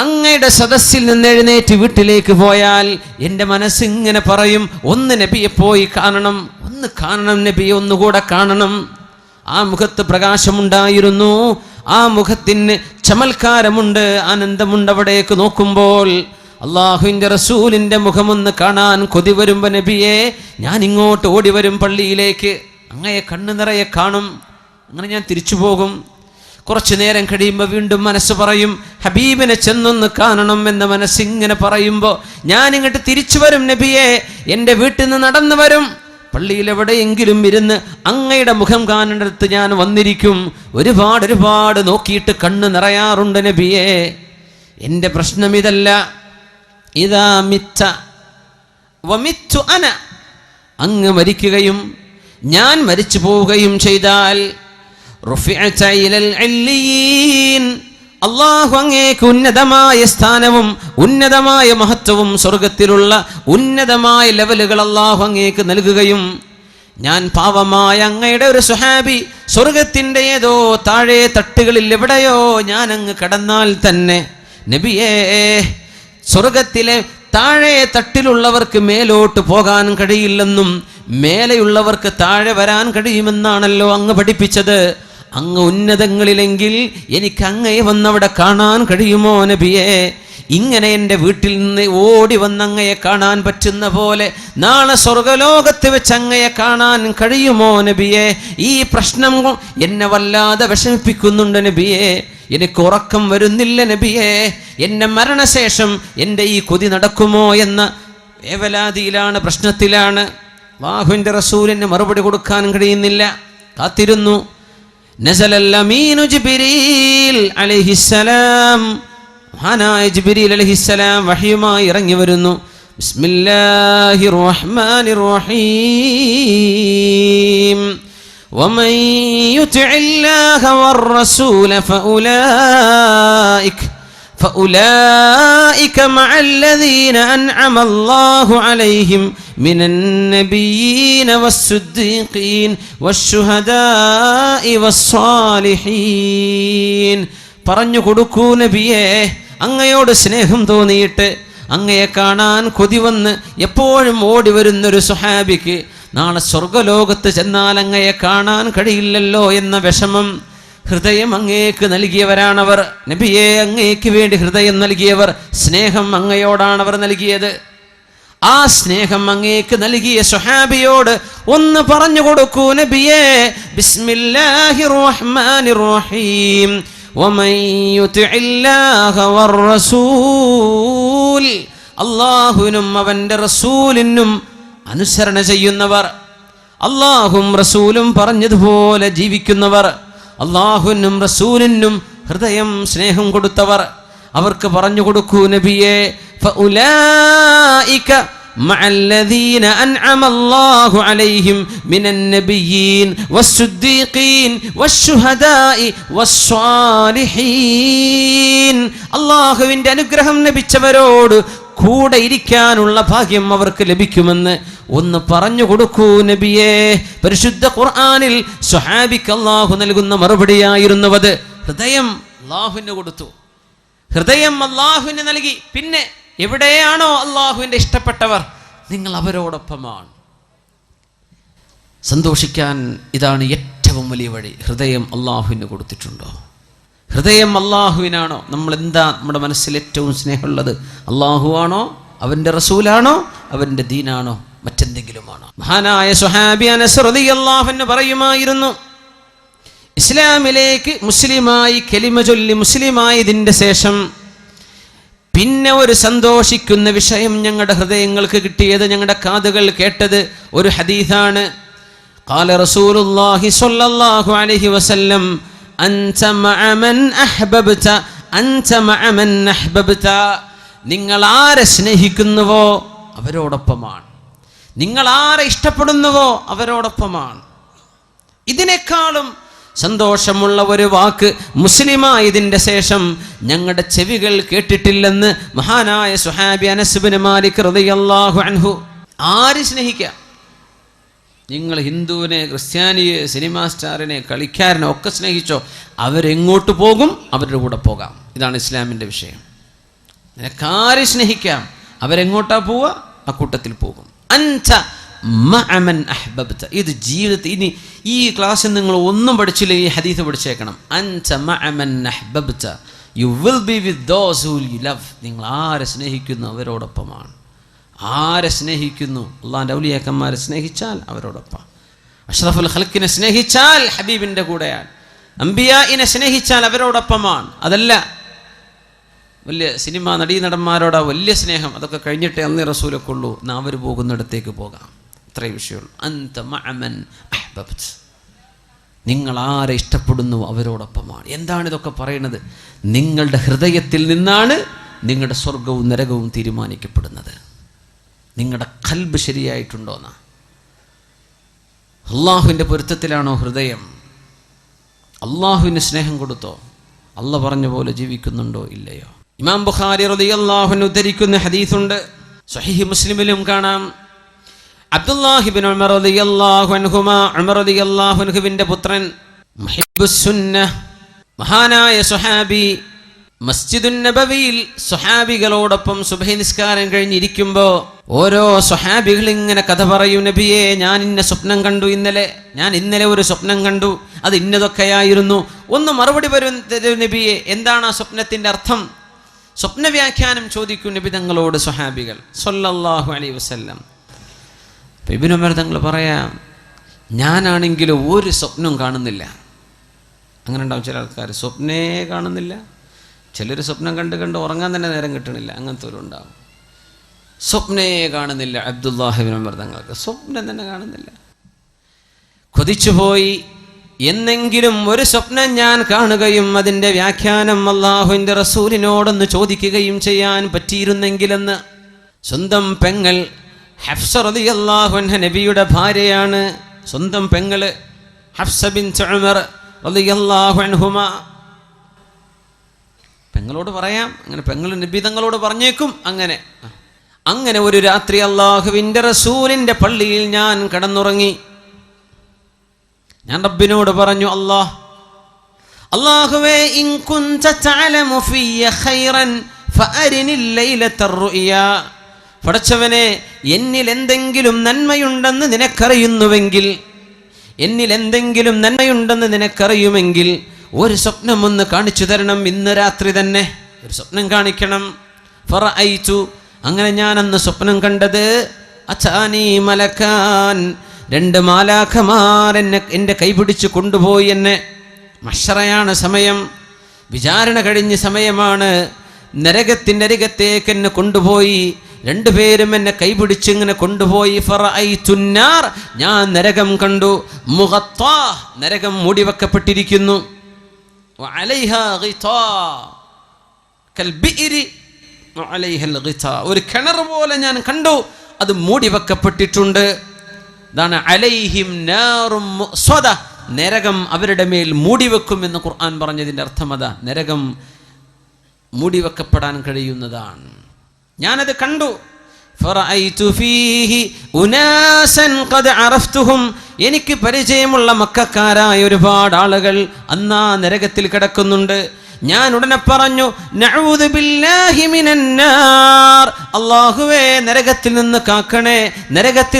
Speaker 1: അങ്ങയുടെ സദസ്സിൽ നിന്ന് എഴുന്നേറ്റ് വീട്ടിലേക്ക് പോയാൽ എൻ്റെ മനസ്സിങ്ങനെ പറയും, ഒന്ന് നബിയെ പോയി കാണണം, ഒന്ന് കാണണം നബിയെ, ഒന്നുകൂടെ കാണണം. ആ മുഖത്ത് പ്രകാശമുണ്ടായിരുന്നു, ആ മുഖത്തിന് ചമൽക്കാരമുണ്ട്, ആനന്ദമുണ്ട്. അവിടേക്ക് നോക്കുമ്പോൾ അള്ളാഹുവിൻ്റെ റസൂലിൻ്റെ മുഖമൊന്ന് കാണാൻ കൊതി വരുമ്പോൾ നബിയെ, ഞാൻ ഇങ്ങോട്ട് ഓടി വരും പള്ളിയിലേക്ക്, അങ്ങയെ കണ്ണു നിറയെ കാണും, അങ്ങനെ ഞാൻ തിരിച്ചു പോകും. കുറച്ചു നേരം കഴിയുമ്പോൾ വീണ്ടും മനസ്സ് പറയും, ഹബീബിനെ ചെന്നൊന്ന് കാണണം എന്ന മനസ്സിങ്ങനെ പറയുമ്പോൾ ഞാൻ ഇങ്ങോട്ട് തിരിച്ചു വരും നബിയെ, എൻ്റെ വീട്ടിൽ നിന്ന് നടന്നു വരും, പള്ളിയിൽ എവിടെയെങ്കിലും ഇരുന്ന് അങ്ങയുടെ മുഖം കാണേണ്ടടുത്ത് ഞാൻ വന്നിരിക്കും. ഒരുപാട് നോക്കിയിട്ട് കണ്ണ് നിറയാറുണ്ട് നബിയെ. എൻ്റെ പ്രശ്നം ഇതല്ല. ഇദാ മിത്ത വമിത്തു അന, അങ്ങ് മരിക്കുകയും ഞാൻ മരിച്ചു പോവുകയും ചെയ്താൽ റുഫിഅത ഇലൽ അല്ലിയീൻ, അല്ലാഹു അങ്ങേക്ക് ഉന്നതമായ സ്ഥാനവും ഉന്നതമായ മഹത്വവും സ്വർഗത്തിലുള്ള ഉന്നതമായ ലെവലുകൾ അല്ലാഹു അങ്ങേക്ക് നൽകുകയും, ഞാൻ പാവമായ അങ്ങയുടെ ഒരു സ്വഹാബി സ്വർഗത്തിൻ്റെ ഏതോ താഴെ തട്ടുകളിൽ എവിടെയോ ഞാൻ അങ്ങ് കടന്നാൽ തന്നെ നബിയേ, സ്വർഗത്തിലെ താഴെ തട്ടിലുള്ളവർക്ക് മേലോട്ട് പോകാൻ കഴിയില്ലെന്നും മേലെയുള്ളവർക്ക് താഴെ വരാൻ കഴിയുമെന്നാണല്ലോ അങ്ങ് പഠിപ്പിച്ചത്. അങ്ങ് ഉന്നതങ്ങളിലെങ്കിൽ എനിക്ക് അങ്ങയെ വന്നവിടെ കാണാൻ കഴിയുമോ നബിയെ? ഇങ്ങനെ എൻ്റെ വീട്ടിൽ നിന്ന് ഓടി വന്ന് അങ്ങയെ കാണാൻ പറ്റുന്ന പോലെ നാളെ സ്വർഗലോകത്ത് വെച്ച് അങ്ങയെ കാണാൻ കഴിയുമോ നബിയെ? ഈ പ്രശ്നം എന്നെ വല്ലാതെ വിഷമിപ്പിക്കുന്നുണ്ട് നബിയെ. എനിക്ക് ഉറക്കം വരുന്നില്ല നബിയെ. എൻ്റെ മരണശേഷം എൻ്റെ ഈ കൊതി നടക്കുമോ എന്ന വേവലാതിയിലാണ്, പ്രശ്നത്തിലാണ്. അല്ലാഹുവിൻ്റെ റസൂലിന് മറുപടി കൊടുക്കാൻ കഴിയുന്നില്ല, കാത്തിരുന്നു. നസലൽ അമീനു ജിബ്രീൽ അലൈഹിസ്സലാം, മഹാനായ ജിബ്രീൽ അലൈഹിസ്സലാം വഹയുമായി ഇറങ്ങി വരുന്നു. ബിസ്മില്ലാഹിർ റഹ്മാനിർ റഹീം. വമൻ യുതിഇല്ലാഹ വർ-റസൂല فأولئك مع الذين أنعم الله عليهم من النبيين والصديقين والشهداء والصالحين. പറഞ്ഞു കൊടുക്കൂ നബിയേ, അങ്ങയോട് സ്നേഹം തോന്നിയിട്ട് അങ്ങയെ കാണാൻ കൊതി വന്ന് എപ്പോഴും ഓടി വരുന്നൊരു സ്വഹാബിക്ക് നാളെ സ്വർഗലോകത്ത് ചെന്നാൽ അങ്ങയെ കാണാൻ കഴിയില്ലല്ലോ എന്ന വിഷമം ഹൃദയം അങ്ങേക്ക് നൽകിയവരാണവർ. നബിയെ, അങ്ങേക്ക് വേണ്ടി ഹൃദയം നൽകിയവർ, സ്നേഹം അങ്ങയോടാണവർ നൽകിയത്. ആ സ്നേഹം അങ്ങേക്ക് നൽകിയ സ്വഹാബിയോട് ഒന്ന് പറഞ്ഞു കൊടുക്കൂ നബിയെ. ബിസ്മില്ലാഹിർ റഹ്മാനിർ റഹീം. വമൻ യുതിഇല്ലാഹ വർ-റസൂൽ, അല്ലാഹുവിനും അവന്റെ റസൂലിനും അനുസരണ ചെയ്യുന്നവർ, അല്ലാഹും റസൂലും പറഞ്ഞതുപോലെ ജീവിക്കുന്നവർ, അല്ലാഹുവിനും റസൂലിനും ഹൃദയം സ്നേഹം കൊടുത്തവർ, അവർക്ക് പറഞ്ഞു കൊടുക്കൂ നബിയെ. ഫഉലൈക മഅല്ലദീന അൻഅമ അല്ലാഹു അലൈഹിം മിനൻ നബിയ്യീൻ വസ്സുദ്ദീഖീൻ വശുഹദാഇ വസ്സാലിഹീൻ. അല്ലാഹുവിൻ്റെ അനുഗ്രഹം ലഭിച്ചവരോട് കൂടെ ഇരിക്കാനുള്ള ഭാഗ്യം അവർക്ക് ലഭിക്കുമെന്ന് ഒന്ന് പറഞ്ഞു കൊടുക്കൂ നബിയേ. പരിശുദ്ധ ഖുർആനിൽ സ്വഹാബിക്ക് അല്ലാഹു നൽകുന്ന മറുപടിയായിരുന്നുവത്. ഹൃദയം അല്ലാഹുവിന് കൊടുത്തു, ഹൃദയം അല്ലാഹുവിന് നൽകി. പിന്നെ എവിടെയാണോ അല്ലാഹുവിൻ്റെ ഇഷ്ടപ്പെട്ടവർ, നിങ്ങൾ അവരോടൊപ്പമാണ്. സന്തോഷിക്കാൻ ഇതാണ് ഏറ്റവും വലിയ വഴി. ഹൃദയം അല്ലാഹുവിന് കൊടുത്തിട്ടുണ്ടോ? ഹൃദയം അല്ലാഹുവിനാണോ? നമ്മൾ എന്താ നമ്മുടെ മനസ്സിൽ ഏറ്റവും സ്നേഹമുള്ളത്? അല്ലാഹു ആണോ, അവൻ്റെ റസൂലാണോ, അവൻ്റെ ദീനാണോ, മറ്റെന്തെങ്കിലുമാണോ? മഹാനായ സ്വഹാബി അനസ് റളിയല്ലാഹു അൻഹു പറയുമായിരുന്നു, ഇസ്ലാമിലേക്ക് മുസ്ലിമായി കലിമ ചൊല്ലി മുസ്ലിമായതിൻ്റെ ശേഷം പിന്നെ ഒരു സന്തോഷിക്കുന്ന വിഷയം ഞങ്ങളുടെ ഹൃദയങ്ങൾക്ക് കിട്ടിയത്, ഞങ്ങളുടെ കാതുകൾ കേട്ടത് ഒരു ഹദീസാണ്. ഖാല റസൂലുള്ളാഹി സ്വല്ലല്ലാഹു അലൈഹി വസല്ലം അൻത മഅ മൻ അഹ്ബബ്ത അൻത മഅ മൻ അഹ്ബബ്ത. നിങ്ങൾ ആരെ സ്നേഹിക്കുന്നുവോ അവരോടൊപ്പമാണ്, നിങ്ങൾ ആരെ ഇഷ്ടപ്പെടുന്നുവോ അവരോടൊപ്പമാണ്. ഇതിനേക്കാളും സന്തോഷമുള്ള ഒരു വാക്ക് മുസ്ലിമായതിൻ്റെ ശേഷം ഞങ്ങളുടെ ചെവികൾ കേട്ടിട്ടില്ലെന്ന് മഹാനായ സുഹാബി അനസ് ഇബ്നു മാലിക് റളിയല്ലാഹു അൻഹു. ആര് സ്നേഹിക്കാം? നിങ്ങൾ ഹിന്ദുവിനെ, ക്രിസ്ത്യാനിയെ, സിനിമാ സ്റ്റാറിനെ, കളിക്കാരനെ ഒക്കെ സ്നേഹിച്ചോ, അവരെങ്ങോട്ട് പോകും? അവരുടെ കൂടെ പോകാം. ഇതാണ് ഇസ്ലാമിൻ്റെ വിഷയം. നിനക്കാരെ സ്നേഹിക്കാം, അവരെങ്ങോട്ടാ പോവുക? ആ കൂട്ടത്തിൽ പോകും. അൻത മഅമൻ അഹ്ബബ്ത. ഇത് ജീവിതത്തിൽ ഇനി ഈ ക്ലാസ്സിൽ നിങ്ങൾ ഒന്നും പഠിച്ചില്ല, ഈ ഹദീസ് പഠിച്ചേക്കണം. അൻത മഅമൻ അഹ്ബബ്ത, you will be with those who you love. നിങ്ങൾ ആരെ സ്നേഹിക്കുന്നു അവരോടൊപ്പമാണ്. ആരെ സ്നേഹിക്കുന്നു? അള്ളാഹിൻ്റെ ഔലിയാക്കന്മാരെ സ്നേഹിച്ചാൽ അവരോടൊപ്പം. അഷ്റഫുൽ ഖൽഖിനെ സ്നേഹിച്ചാൽ ഹബീബിൻ്റെ കൂടെയാണ്. അംബിയാഇനെ സ്നേഹിച്ചാൽ അവരോടൊപ്പമാണ്. അതല്ല വലിയ സിനിമ നടീനടന്മാരോടാ വലിയ സ്നേഹം, അതൊക്കെ കഴിഞ്ഞിട്ടേ അന്നേ റസൂലൊക്കെ ഉള്ളൂ. എന്നാ അവർ പോകുന്നിടത്തേക്ക് പോകാം. അത്രേ വിഷയമുള്ളൂ. അൻത മഅ മൻ അഹ്ബബ്ത, നിങ്ങൾ ആരെ ഇഷ്ടപ്പെടുന്നു അവരോടൊപ്പമാണ്. എന്താണ് ഇതൊക്കെ പറയുന്നത്? നിങ്ങളുടെ ഹൃദയത്തിൽ നിന്നാണ് നിങ്ങളുടെ സ്വർഗവും നരകവും തീരുമാനിക്കപ്പെടുന്നത്. നിങ്ങളുടെ ഖൽബ് ശരിയായിട്ടുണ്ടോന്നാ. അള്ളാഹുവിൻ്റെ പൊരുത്തത്തിലാണോ ഹൃദയം? അള്ളാഹുവിന് സ്നേഹം കൊടുത്തോ? അള്ളാഹ് പറഞ്ഞ പോലെ ജീവിക്കുന്നുണ്ടോ ഇല്ലയോ? ഇമാം ബുഖാരി റളിയല്ലാഹു അൻഹു ഉദ്ധരിക്കുന്ന ഹദീസുണ്ട്, സ്വഹീഹ് മുസ്ലിമിലും കാണാം. അബ്ദുല്ലാഹി ഇബ്നു ഉമർ റളിയല്ലാഹു അൻഹുമാ, ഉമർ റളിയല്ലാഹു അൻഹുവിൻ്റെ പുത്രൻ, മുഹിബ്ബുസ് സുന്നഹ്, മഹാനായ സ്വഹാബി, മസ്ജിദുൻ നബവിയിൽ സ്വഹാബികളോടൊപ്പം സുബ്ഹി നിസ്കാരം കഴിഞ്ഞിരിക്കുമ്പോൾ ഓരോ സ്വഹാബികൾ ഇങ്ങനെ കഥ പറയും. നബിയെ, ഞാൻ ഇന്ന സ്വപ്നം കണ്ടു ഞാൻ ഇന്നലെ ഒരു സ്വപ്നം കണ്ടു, അത് ഇന്നതൊക്കെയായിരുന്നു. ഒന്ന് മറുപടി വരും നബിയെ, എന്താണ് ആ സ്വപ്നത്തിൻ്റെ അർത്ഥം? സ്വപ്ന വ്യാഖ്യാനം ചോദിക്കും നബി തങ്ങളോട് സ്വഹാബികൾ സ്വല്ലല്ലാഹു അലൈഹി വസല്ലം. ഇബ്നു ഉമർ തങ്ങൾ പറയാം, ഞാനാണെങ്കിലും ഒരു സ്വപ്നവും കാണുന്നില്ല. അങ്ങനെ ഉണ്ടാവും ചില ആൾക്കാർ, സ്വപ്നേ കാണുന്നില്ല. ചിലർ സ്വപ്നം കണ്ട് ഉറങ്ങാൻ തന്നെ നേരം കിട്ടണില്ല. അങ്ങനത്തെ ഒരു ഉണ്ടാവും. സ്വപ്നേ കാണുന്നില്ല. അബ്ദുല്ലാഹി ഇബ്നു ഉമർ തങ്ങൾക്ക് സ്വപ്നം തന്നെ കാണുന്നില്ല. കൊതിച്ചുപോയി, എന്നെങ്കിലും ഒരു സ്വപ്നം ഞാൻ കാണുകയും അതിൻ്റെ വ്യാഖ്യാനം അല്ലാഹുവിൻ്റെ റസൂലിനോടൊന്ന് ചോദിക്കുകയും ചെയ്യാൻ പറ്റിയിരുന്നെങ്കിലെന്ന്. സ്വന്തം പെങ്ങൾ ഹഫ്സ റളിയല്ലാഹു അൻഹ നബിയുടെ ഭാര്യയാണ്. സ്വന്തം പെങ്ങള് ഹഫ്സ ബിൻത് ഉമർ റളിയല്ലാഹു അൻഹുമാ. പെങ്ങളോട് പറയാം, അങ്ങനെ പെങ്ങൾ നബി തങ്ങളോട് പറഞ്ഞേക്കും. അങ്ങനെ ഒരു രാത്രി അല്ലാഹുവിൻ്റെ റസൂലിൻ്റെ പള്ളിയിൽ ഞാൻ കിടന്നുറങ്ങി. ഞാൻ റബ്ബിനോട് പറഞ്ഞു, അല്ലാഹുവേ, ഇൻ കുൻത തഅലമു ഫിയ ഖൈറൻ ഫഅരിനിൽ ലൈലത്തർ റുയാ. പടച്ചവനെ, എന്നിൽ എന്തെങ്കിലും നന്മയുണ്ടെന്ന് നിനക്കറിയുമെങ്കിൽ ഒരു സ്വപ്നം ഒന്ന് കാണിച്ചു തരണം. ഇന്ന് രാത്രി തന്നെ ഒരു സ്വപ്നം കാണിക്കണം. ഫറഅയ്തു, അങ്ങനെ ഞാൻ അന്ന് സ്വപ്നം കണ്ടത്, അതാനി മലക്കാൻ, 2 മാലാഖമാർ എൻ്റെ കൈപിടിച്ച് കൊണ്ടുപോയി എന്നെ. മഹ്ശറയാണ് സമയം, വിചാരണ കഴിഞ്ഞ സമയമാണ്. നരകത്തിൻ്റെ അരികത്തേക്ക് എന്നെ കൊണ്ടുപോയി. 2 പേരും എന്നെ കൈപിടിച്ച് ഇങ്ങനെ കൊണ്ടുപോയി. ഫറഅയ്തുന്നാർ, ഞാൻ നരകം കണ്ടു. മുഗത്താ, നരകം മൂടിവെക്കപ്പെട്ടിരിക്കുന്നു. വഅലൈഹാ ഗിതാ കൽബിഇരി വഅലൈഹൽ ഗിതാ, ഒരു കിണർ പോലെ ഞാൻ കണ്ടു, അത് മൂടിവെക്കപ്പെട്ടിട്ടുണ്ട്. ഇതാണ് അലൈഹിം നാറും മുഅ്സദ, നരകം അവരുടെ മേൽ മൂടിവെക്കുമെന്ന് ഖുർആൻ പറഞ്ഞതിൻ്റെ അർത്ഥം അതാ. നരകം മൂടിവെക്കപ്പെടാൻ കഴിയുന്നതാണ്. ഞാനത് കണ്ടു. ഫറഅയ്തു ഫീഹി ഉനാസൻ ഖദ് അറഫ്തുഹും, എനിക്ക് പരിചയമുള്ള മക്കക്കാരായ ഒരുപാട് ആളുകൾ അന്നാ നരകത്തിൽ കിടക്കുന്നുണ്ട്. ഞാൻ ഉടനെ പറഞ്ഞു, നഊദു ബില്ലാഹി മിനന്നാർ, അല്ലാഹുവേ നരകത്തിൽ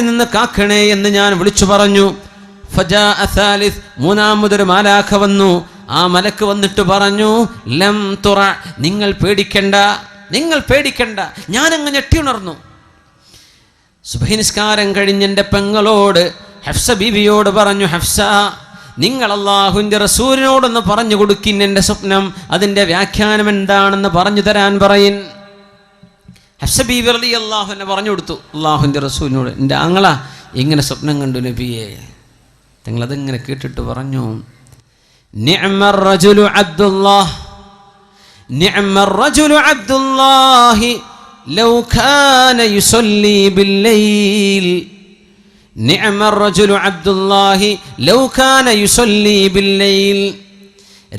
Speaker 1: നിന്ന് കാക്കണേ എന്ന് ഞാൻ വിളിച്ചു പറഞ്ഞു. ഫജാഅ സാലിസ്, മൂന്നാമതൊരു മാലാഖ വന്നു. ആ മലക്ക് വന്നിട്ട് പറഞ്ഞു, ലം തുറ, നിങ്ങൾ പേടിക്കണ്ട. ഞാനങ്ങ് ഞെട്ടിയുണർന്നു. സുബ്ഹി നിസ്കാരം കഴിഞ്ഞ് എൻ്റെ പെങ്ങളോട് ഹഫ്സ ബീവിയോട് പറഞ്ഞു, ഹഫ്സ, നിങ്ങൾ അല്ലാഹുവിൻ്റെ റസൂലിനോടൊന്ന് പറഞ്ഞു കൊടുക്കിൻ എൻ്റെ സ്വപ്നം, അതിൻ്റെ വ്യാഖ്യാനം എന്താണെന്ന് പറഞ്ഞു തരാൻ പറയിൻ. ഹഫ്സ ബീവി റളിയല്ലാഹു അൻഹ പറഞ്ഞു കൊടുത്തു അല്ലാഹുവിൻ്റെ റസൂലിനോട്, എൻ്റെ ആങ്ങള ഇങ്ങനെ സ്വപ്നം കണ്ടു നബിയെ. നിങ്ങളതിങ്ങനെ കേട്ടിട്ട് പറഞ്ഞു, നിഅ്മർ റജുലു അബ്ദുല്ലാഹ്, നിഅ്മർ റജുലു അബ്ദുല്ലാഹി ലൗ കാന യുസല്ലി ബില്ലൈൽ, നിഅ്മർ റജുലു അബ്ദുല്ലാഹി ലൗ കാന യുസല്ലി ബില്ലൈൽ.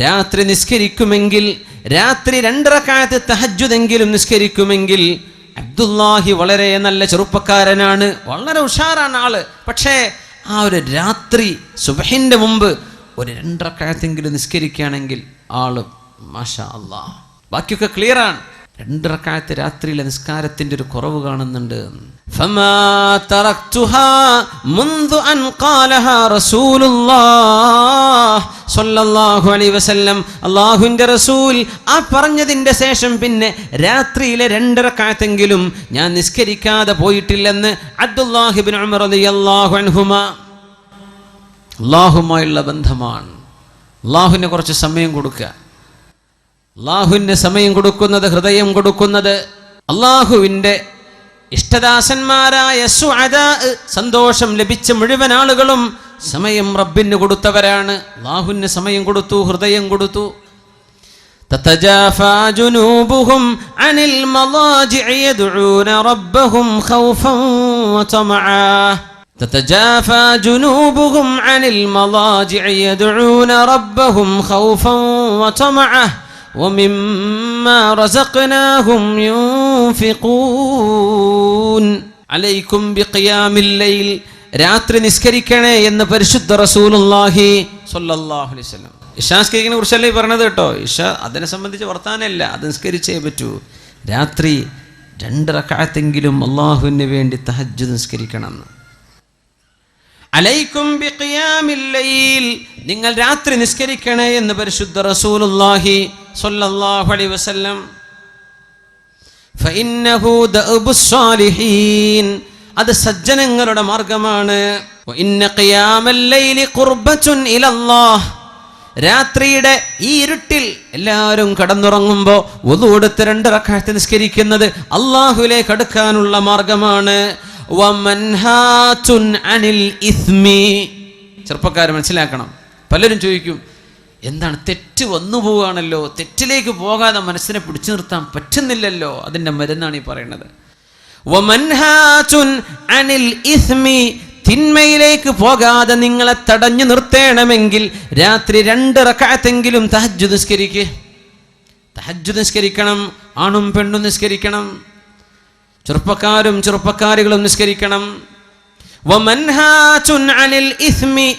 Speaker 1: രാത്രി നിസ്കരിക്കുമെങ്കിൽ, രാത്രി 2 റക്അത്ത് തഹജ്ജുദെങ്കിലും നിസ്കരിക്കുമെങ്കിൽ അബ്ദുല്ലാഹി വളരെ നല്ല ചെറുപ്പക്കാരനാണ്, വളരെ ഉഷാറാണ് ആള്. പക്ഷേ ആ ഒരു രാത്രി സുബ്ഹിന്റെ മുമ്പ് ഒരു 2 റക്അത്തെങ്കിലും നിസ്കരിക്കുകയാണെങ്കിൽ ആള് മാഷാ അല്ലാഹ്. ബാക്കിയൊക്കെ ക്ലിയറാണ്. 2 റക്അത്ത് രാത്രിയിലെ നിസ്കാരത്തിന്റെ ഒരു കുറവ് കാണുന്നുണ്ട്. ഫമാ തറക്തുഹാ മുൻദു അൻ ഖാലഹാ റസൂലുള്ളാഹ് സ്വല്ലല്ലാഹു അലൈഹി വസല്ലം. അല്ലാഹുവിൻ്റെ റസൂൽ ആ പറഞ്ഞതിൻ്റെ ശേഷം പിന്നെ രാത്രിയിലെ 2 റക്അത്തെങ്കിലും ഞാൻ നിസ്കരിക്കാതെ പോയിട്ടില്ലെന്ന് അബ്ദുല്ലാഹി ഇബ്നു ഉമർ റളിയല്ലാഹു അൻഹുമാ. അല്ലാഹുമായുള്ള ബന്ധമാണ്. അല്ലാഹുവിന് കുറച്ച് സമയം കൊടുക്കുക. അല്ലാഹുവിന് സമയം കൊടുക്കുന്നത്, ഹൃദയം കൊടുക്കുന്നത്, അല്ലാഹുവിൻ്റെ ഇഷ്ടദാസന്മാരായ സുഅദാ, സന്തോഷം ലഭിച്ച മുഴുവൻ ആളുകളും സമയം റബ്ബിന് കൊടുത്തവരാണ്. അല്ലാഹുവിന് സമയം കൊടുത്തു, ഹൃദയം കൊടുത്തു. തതജാഫാ ജുനൂബുഹും അനിൽ മളാജിഇ യദ്ഊന റബ്ബഹും ഖൗഫൻ വതമആ. تتجافى جنوبهم عن المضاجع يدعون ربهم خوفا وطمعا ومما رزقناهم ينفقون عليكم بقيام الليل. രാത്രി നിസ്കരിക്കണേ എന്ന് പരിശുദ്ധ റസൂലുള്ളാഹി സ്വല്ലല്ലാഹു അലൈഹി വസല്ലം. ഇശാ നിസ്കരിക്കണെ കുറിച്ചല്ലേ പറഞ്ഞത് കേട്ടോ. ഇശ അതിനെ സംബന്ധിച്ച് വർത്താനല്ല, അത് നിസ്കരിച്ചേ പറ്റൂ. രാത്രി 2 റക്അത്തെങ്കിലും അല്ലാഹുവിന് വേണ്ടി തഹജ്ജുദ് നിസ്കരിക്കണം. അലൈക്കും ബിഖിയാമിൽ ലൈൽ, നിങ്ങൾ രാത്രി നിസ്കരിക്കണേ എന്ന് പരിശുദ്ധ റസൂലുള്ളാഹി സ്വല്ലല്ലാഹു അലൈഹി വസല്ലം. ഫഇന്നഹു ദഅബുസ് സാലിഹീൻ, അത് സജ്ജനങ്ങളുടെ മാർഗമാണ്. വഇന്ന ഖിയാമൽ ലൈലി ഖുർബത്തുൻ ഇലല്ലാഹ്, രാത്രിയുടെ ഈ ഇരുട്ടിൽ എല്ലാവരും കടന്നുറങ്ങുമ്പോൾ വുളു എടുത്ത് 2 റക്അത്ത് നിസ്കരിക്കുന്നത് അല്ലാഹുവിലേക്ക് അടുക്കാനുള്ള മാർഗമാണ്. വമൻഹാതുൻ അനിൽ ഇസ്മി, ചെറുപ്പക്കാർ മനസ്സിലാക്കണം. പലരും ചോദിക്കും, എന്താണ് തെറ്റ് വന്നു പോവുകയാണല്ലോ, തെറ്റിലേക്ക് പോകാതെ മനസ്സിനെ പിടിച്ചു നിർത്താൻ പറ്റുന്നില്ലല്ലോ, അതിൻ്റെ മരുന്നാണ് ഈ പറയുന്നത്. വമൻഹാതുൻ അനിൽ ഇസ്മി, തിന്മയിലേക്ക് പോകാതെ നിങ്ങളെ തടഞ്ഞു നിർത്തേണമെങ്കിൽ രാത്രി 2 റക്അത്തെങ്കിലും തഹജ്ജുദ് നിസ്കരിക്കുക. തഹജ്ജുദ് നിസ്കരിക്കണം. ആണും പെണ്ണും നിസ്കരിക്കണം. ചെറുപ്പക്കാരും ചെറുപ്പക്കാരികളും നിസ്കരിക്കണം. വമൻഹാതുൻ അനിൽ ഇസ്മി,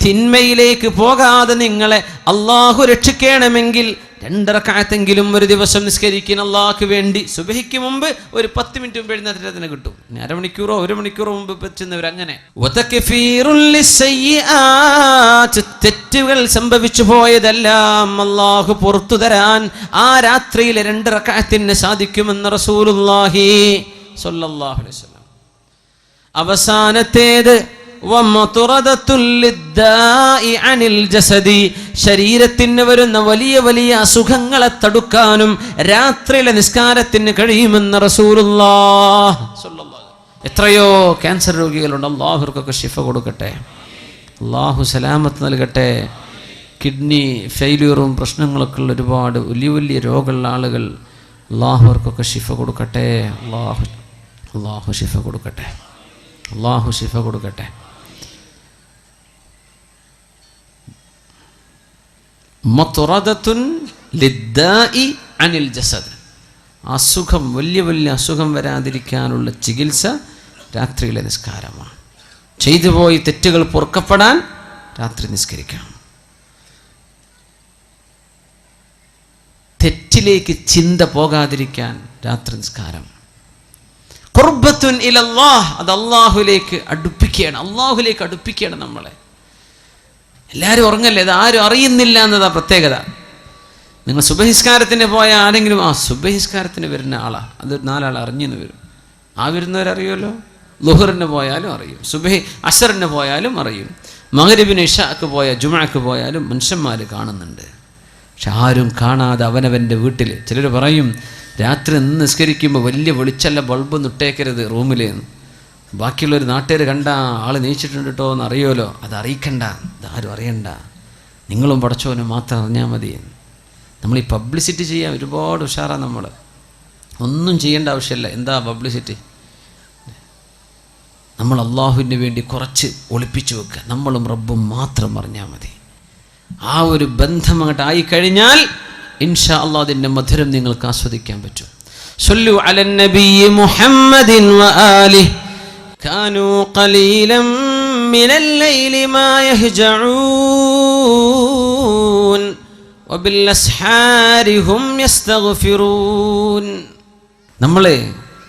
Speaker 1: തിന്മയിലേക്ക് പോകാതെ നിങ്ങളെ അല്ലാഹു രക്ഷിക്കണമെങ്കിൽ 2 റക്അത്തെങ്കിലും ഒരു ദിവസം നിസ്കരിക്കുന്ന അല്ലാഹുവിന് വേണ്ടി. സുബഹിക്ക് മുമ്പ് ഒരു 10 മിനിറ്റ് മുമ്പ് എഴുന്നേറ്റത്തിന് കിട്ടും. അരമണിക്കൂറോ 1 മണിക്കൂറോ മുമ്പ് പറ്റുന്നവർ അങ്ങനെ. തെറ്റുകൾ സംഭവിച്ചു പോയതെല്ലാം അല്ലാഹു പുറത്തു തരാൻ ആ രാത്രിയിലെ 2 റക്അത്തിന് സാധിക്കുമെന്ന് റസൂലുള്ളാഹി സ്വല്ലല്ലാഹു അലൈഹി വസല്ലം. അവസാനത്തേത് ശരീരത്തിന് വരുന്ന വലിയ വലിയ അസുഖങ്ങളെ തടുക്കാനും രാത്രിയിലെ നിസ്കാരത്തിന് കഴിയുമെന്ന് റസൂലുള്ളാഹി സ്വല്ലല്ലാഹു. എത്രയോ ക്യാൻസർ രോഗികളുണ്ട്. അല്ലാഹുവർക്കൊക്കെ ശിഫ കൊടുക്കട്ടെ, അല്ലാഹു സലാമത്ത് നൽകട്ടെ. കിഡ്നി ഫെയിലിയറും പ്രശ്നങ്ങളൊക്കെ ഉള്ള ഒരുപാട് വലിയ വലിയ രോഗമുള്ള ആളുകൾ, അല്ലാഹുവർക്കൊക്കെ ശിഫ കൊടുക്കട്ടെ. അല്ലാഹു ശിഫ കൊടുക്കട്ടെ, അല്ലാഹു ശിഫ കൊടുക്കട്ടെ. മത്റദത്തുൻ ലിദ്ദാഇ അനിൽ ജസദ്, അസുഖം, വലിയ വലിയ അസുഖം വരാതിരിക്കാനുള്ള ചികിത്സ രാത്രിയിലെ നിസ്കാരമാണ്. ചെയ്തു പോയി തെറ്റുകൾ പൊറുക്കപ്പെടാൻ രാത്രി നിസ്കരിക്കണം. തെറ്റിലേക്ക് ചിന്ത പോകാതിരിക്കാൻ രാത്രി നിസ്കാരം. ഖുർബത്തുൻ ഇലല്ലാഹ്, അത് അല്ലാഹുവിലേക്ക് അടുപ്പിക്കുകയാണ്. അല്ലാഹുവിലേക്ക് അടുപ്പിക്കുകയാണ് നമ്മളെ. എല്ലാവരും ഉറങ്ങല്ലേ, അത് ആരും അറിയുന്നില്ല എന്നതാ പ്രത്യേകത. നിങ്ങൾ സുബഹിസ്കാരത്തിന് പോയ ആരെങ്കിലും സുബഹിസ്കാരത്തിന് വരുന്ന ആളാണ്, അത് 4 ആൾ അറിഞ്ഞെന്ന് വരും. ആ വരുന്നവരറിയുമല്ലോ. ളുഹറിന് പോയാലും അറിയും, സുബഹി അസറിന് പോയാലും അറിയും, മഗ്രിബിന് ഇശാക്ക് പോയാൽ ജുമുഅക്ക് പോയാലും മനുഷ്യന്മാർ കാണുന്നുണ്ട്. പക്ഷെ ആരും കാണാതെ അവനവൻ്റെ വീട്ടിൽ. ചിലർ പറയും രാത്രി നിസ്കരിക്കുമ്പോൾ വലിയ വെളിച്ചല്ല ബൾബൊന്നും ഇട്ടേക്കരുത് റൂമിൽ. ബാക്കിയുള്ളൊരു നാട്ടുകാർ കണ്ട ആൾ നീച്ചിട്ടുണ്ട് കേട്ടോ എന്ന് അറിയുമല്ലോ. അത് അറിയിക്കണ്ട, ഇതാരും അറിയണ്ട, നിങ്ങളും പടച്ചോനും മാത്രം അറിഞ്ഞാൽ മതി. നമ്മൾ ഈ പബ്ലിസിറ്റി ചെയ്യാൻ ഒരുപാട് ഉഷാറാണ്. നമ്മൾ ഒന്നും ചെയ്യേണ്ട ആവശ്യമില്ല. എന്താ പബ്ലിസിറ്റി? നമ്മൾ അള്ളാഹുവിന് വേണ്ടി കുറച്ച് ഒളിപ്പിച്ചു വെക്കുക. നമ്മളും റബ്ബും മാത്രം അറിഞ്ഞാൽ മതി. ആ ഒരു ബന്ധം അങ്ങോട്ട് ആയിക്കഴിഞ്ഞാൽ ഇൻഷാ അല്ലാഹ് അതിൻ്റെ മധുരം നിങ്ങൾക്ക് ആസ്വദിക്കാൻ പറ്റും. സ്വല്ലു അലൻ നബിയ്യി മുഹമ്മദിൻ വആലിഹി കാനൂ ഖലീലൻ മിനൽ ലൈലി മാ യഹ്ജഊൻ വബിൽ അസ്ഹാരി ഹും യസ്തഗ്ഫിറൂൻ. നമ്മൾ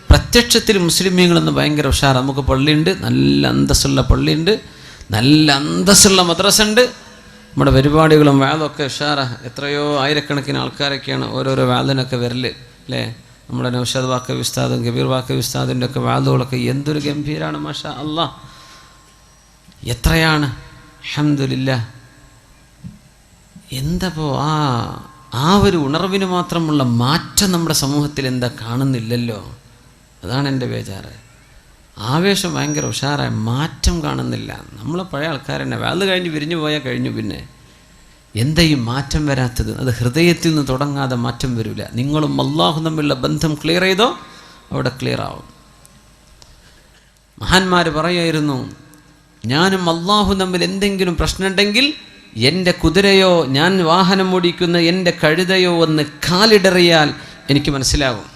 Speaker 1: പ്രത്യക്ഷത്തിൽ മുസ്ലിമീങ്ങളെന്ന് ഭയങ്കര ഉഷാർ. നമുക്ക് പള്ളിയുണ്ട്, നല്ല അന്തസ്സുള്ള പള്ളിയുണ്ട്, നല്ല അന്തസ്സുള്ള മദ്രസ ഉണ്ട്. നമ്മുടെ പരിപാടികളും വാദമൊക്കെ ഉഷാറാ. എത്രയോ ആയിരക്കണക്കിന് ആൾക്കാരൊക്കെയാണ് ഓരോരോ വാദിനൊക്കെ വരല് അല്ലേ. നമ്മുടെ നൗഷാദ് വാക്കവി ഉസ്താദും കബീർ വാക്കവി ഉസ്താദിൻ്റെ ഒക്കെ വാദുകളൊക്കെ എന്തൊരു ഗംഭീരാണ്. മാഷാ അല്ലാഹ്, എത്രയാണ്. അൽഹംദുലില്ലാഹ്. എന്തപ്പോൾ ആ ഒരു ഉണർവിന് മാത്രമുള്ള മാറ്റം നമ്മുടെ സമൂഹത്തിൽ എന്താ കാണുന്നില്ലല്ലോ. അതാണ് എൻ്റെ ബേജാറ്. ആവേശം ഭയങ്കര ഉഷാറായ മാറ്റം കാണുന്നില്ല. നമ്മളെ പഴയ ആൾക്കാർ തന്നെ വാത് കഴിഞ്ഞ് വിരിഞ്ഞു പോയാൽ കഴിഞ്ഞു. പിന്നെ എന്താ ഈ മാറ്റം വരാത്തത്? അത് ഹൃദയത്തിൽ നിന്ന് തുടങ്ങാതെ മാറ്റം വരില്ല. നിങ്ങളും അള്ളാഹു തമ്മിലുള്ള ബന്ധം ക്ലിയർ ചെയ്തോ അവിടെ ക്ലിയർ ആവും. മഹാന്മാർ പറയുമായിരുന്നു, ഞാനും അള്ളാഹു തമ്മിൽ എന്തെങ്കിലും പ്രശ്നമുണ്ടെങ്കിൽ എൻ്റെ കുതിരയോ ഞാൻ വാഹനം ഓടിക്കുന്ന എൻ്റെ കഴുതയോ ഒന്ന് കാലിടറിയാൽ എനിക്ക് മനസ്സിലാകും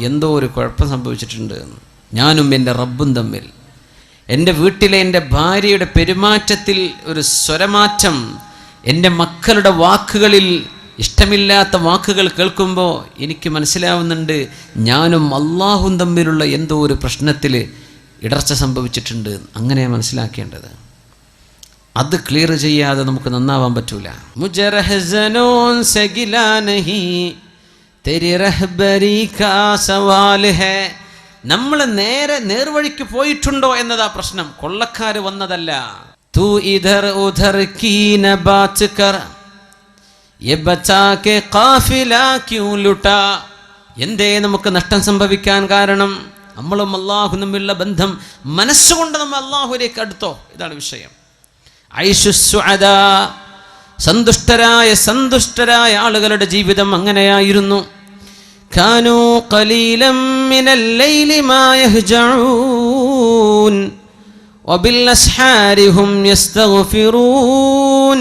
Speaker 1: എന്തോ ഒരു കുഴപ്പം സംഭവിച്ചിട്ടുണ്ട് എന്ന്. ഞാനും എൻ്റെ റബ്ബും തമ്മിൽ, എൻ്റെ വീട്ടിലെ എൻ്റെ ഭാര്യയുടെ പെരുമാറ്റത്തിൽ ഒരു സ്വരമാറ്റം, എൻ്റെ മക്കളുടെ വാക്കുകളിൽ ഇഷ്ടമില്ലാത്ത വാക്കുകൾ കേൾക്കുമ്പോൾ എനിക്ക് മനസ്സിലാവുന്നുണ്ട് ഞാനും അള്ളാഹും തമ്മിലുള്ള എന്തോ ഒരു പ്രശ്നത്തിൽ ഇടർച്ച സംഭവിച്ചിട്ടുണ്ട്. അങ്ങനെ മനസ്സിലാക്കേണ്ടത്. അത് ക്ലിയർ ചെയ്യാതെ നമുക്ക് നന്നാവാൻ പറ്റൂല. മുജറഹ്സനോൻ സഗിലാനഹി തെരി റഹ്ബരി കാ സവാൽ ഹേ. നമ്മൾ നേർവഴിക്ക് പോയിട്ടുണ്ടോ എന്നതാ പ്രശ്നം. കൊള്ളക്കാര് വന്നതല്ല. തൂ ഇധർ ഉധർ കീ ന ബാത് കർ യെ ബച്ചാ കെ ഖാഫില ക്യൂ ലുട്ടാ. എന്തേ നമുക്ക് നഷ്ടം സംഭവിക്കാൻ കാരണം? നമ്മളും അള്ളാഹു തമ്മിലുള്ള ബന്ധം മനസ്സുകൊണ്ട് നമ്മൾ അള്ളാഹുവിലേക്ക് അടുത്തോ? ഇതാണ് വിഷയം. ഐഷു സുഅദാ, സന്തുഷ്ടരായ ആളുകളുടെ ജീവിതം അങ്ങനെയായിരുന്നു. കാനൂ ഖലീലൻ മിനൽ ലൈലി മാ യഹ്ജഊൻ വബിൽ അസ്ഹാരി ഹും യസ്തഗ്ഫിറൂൻ.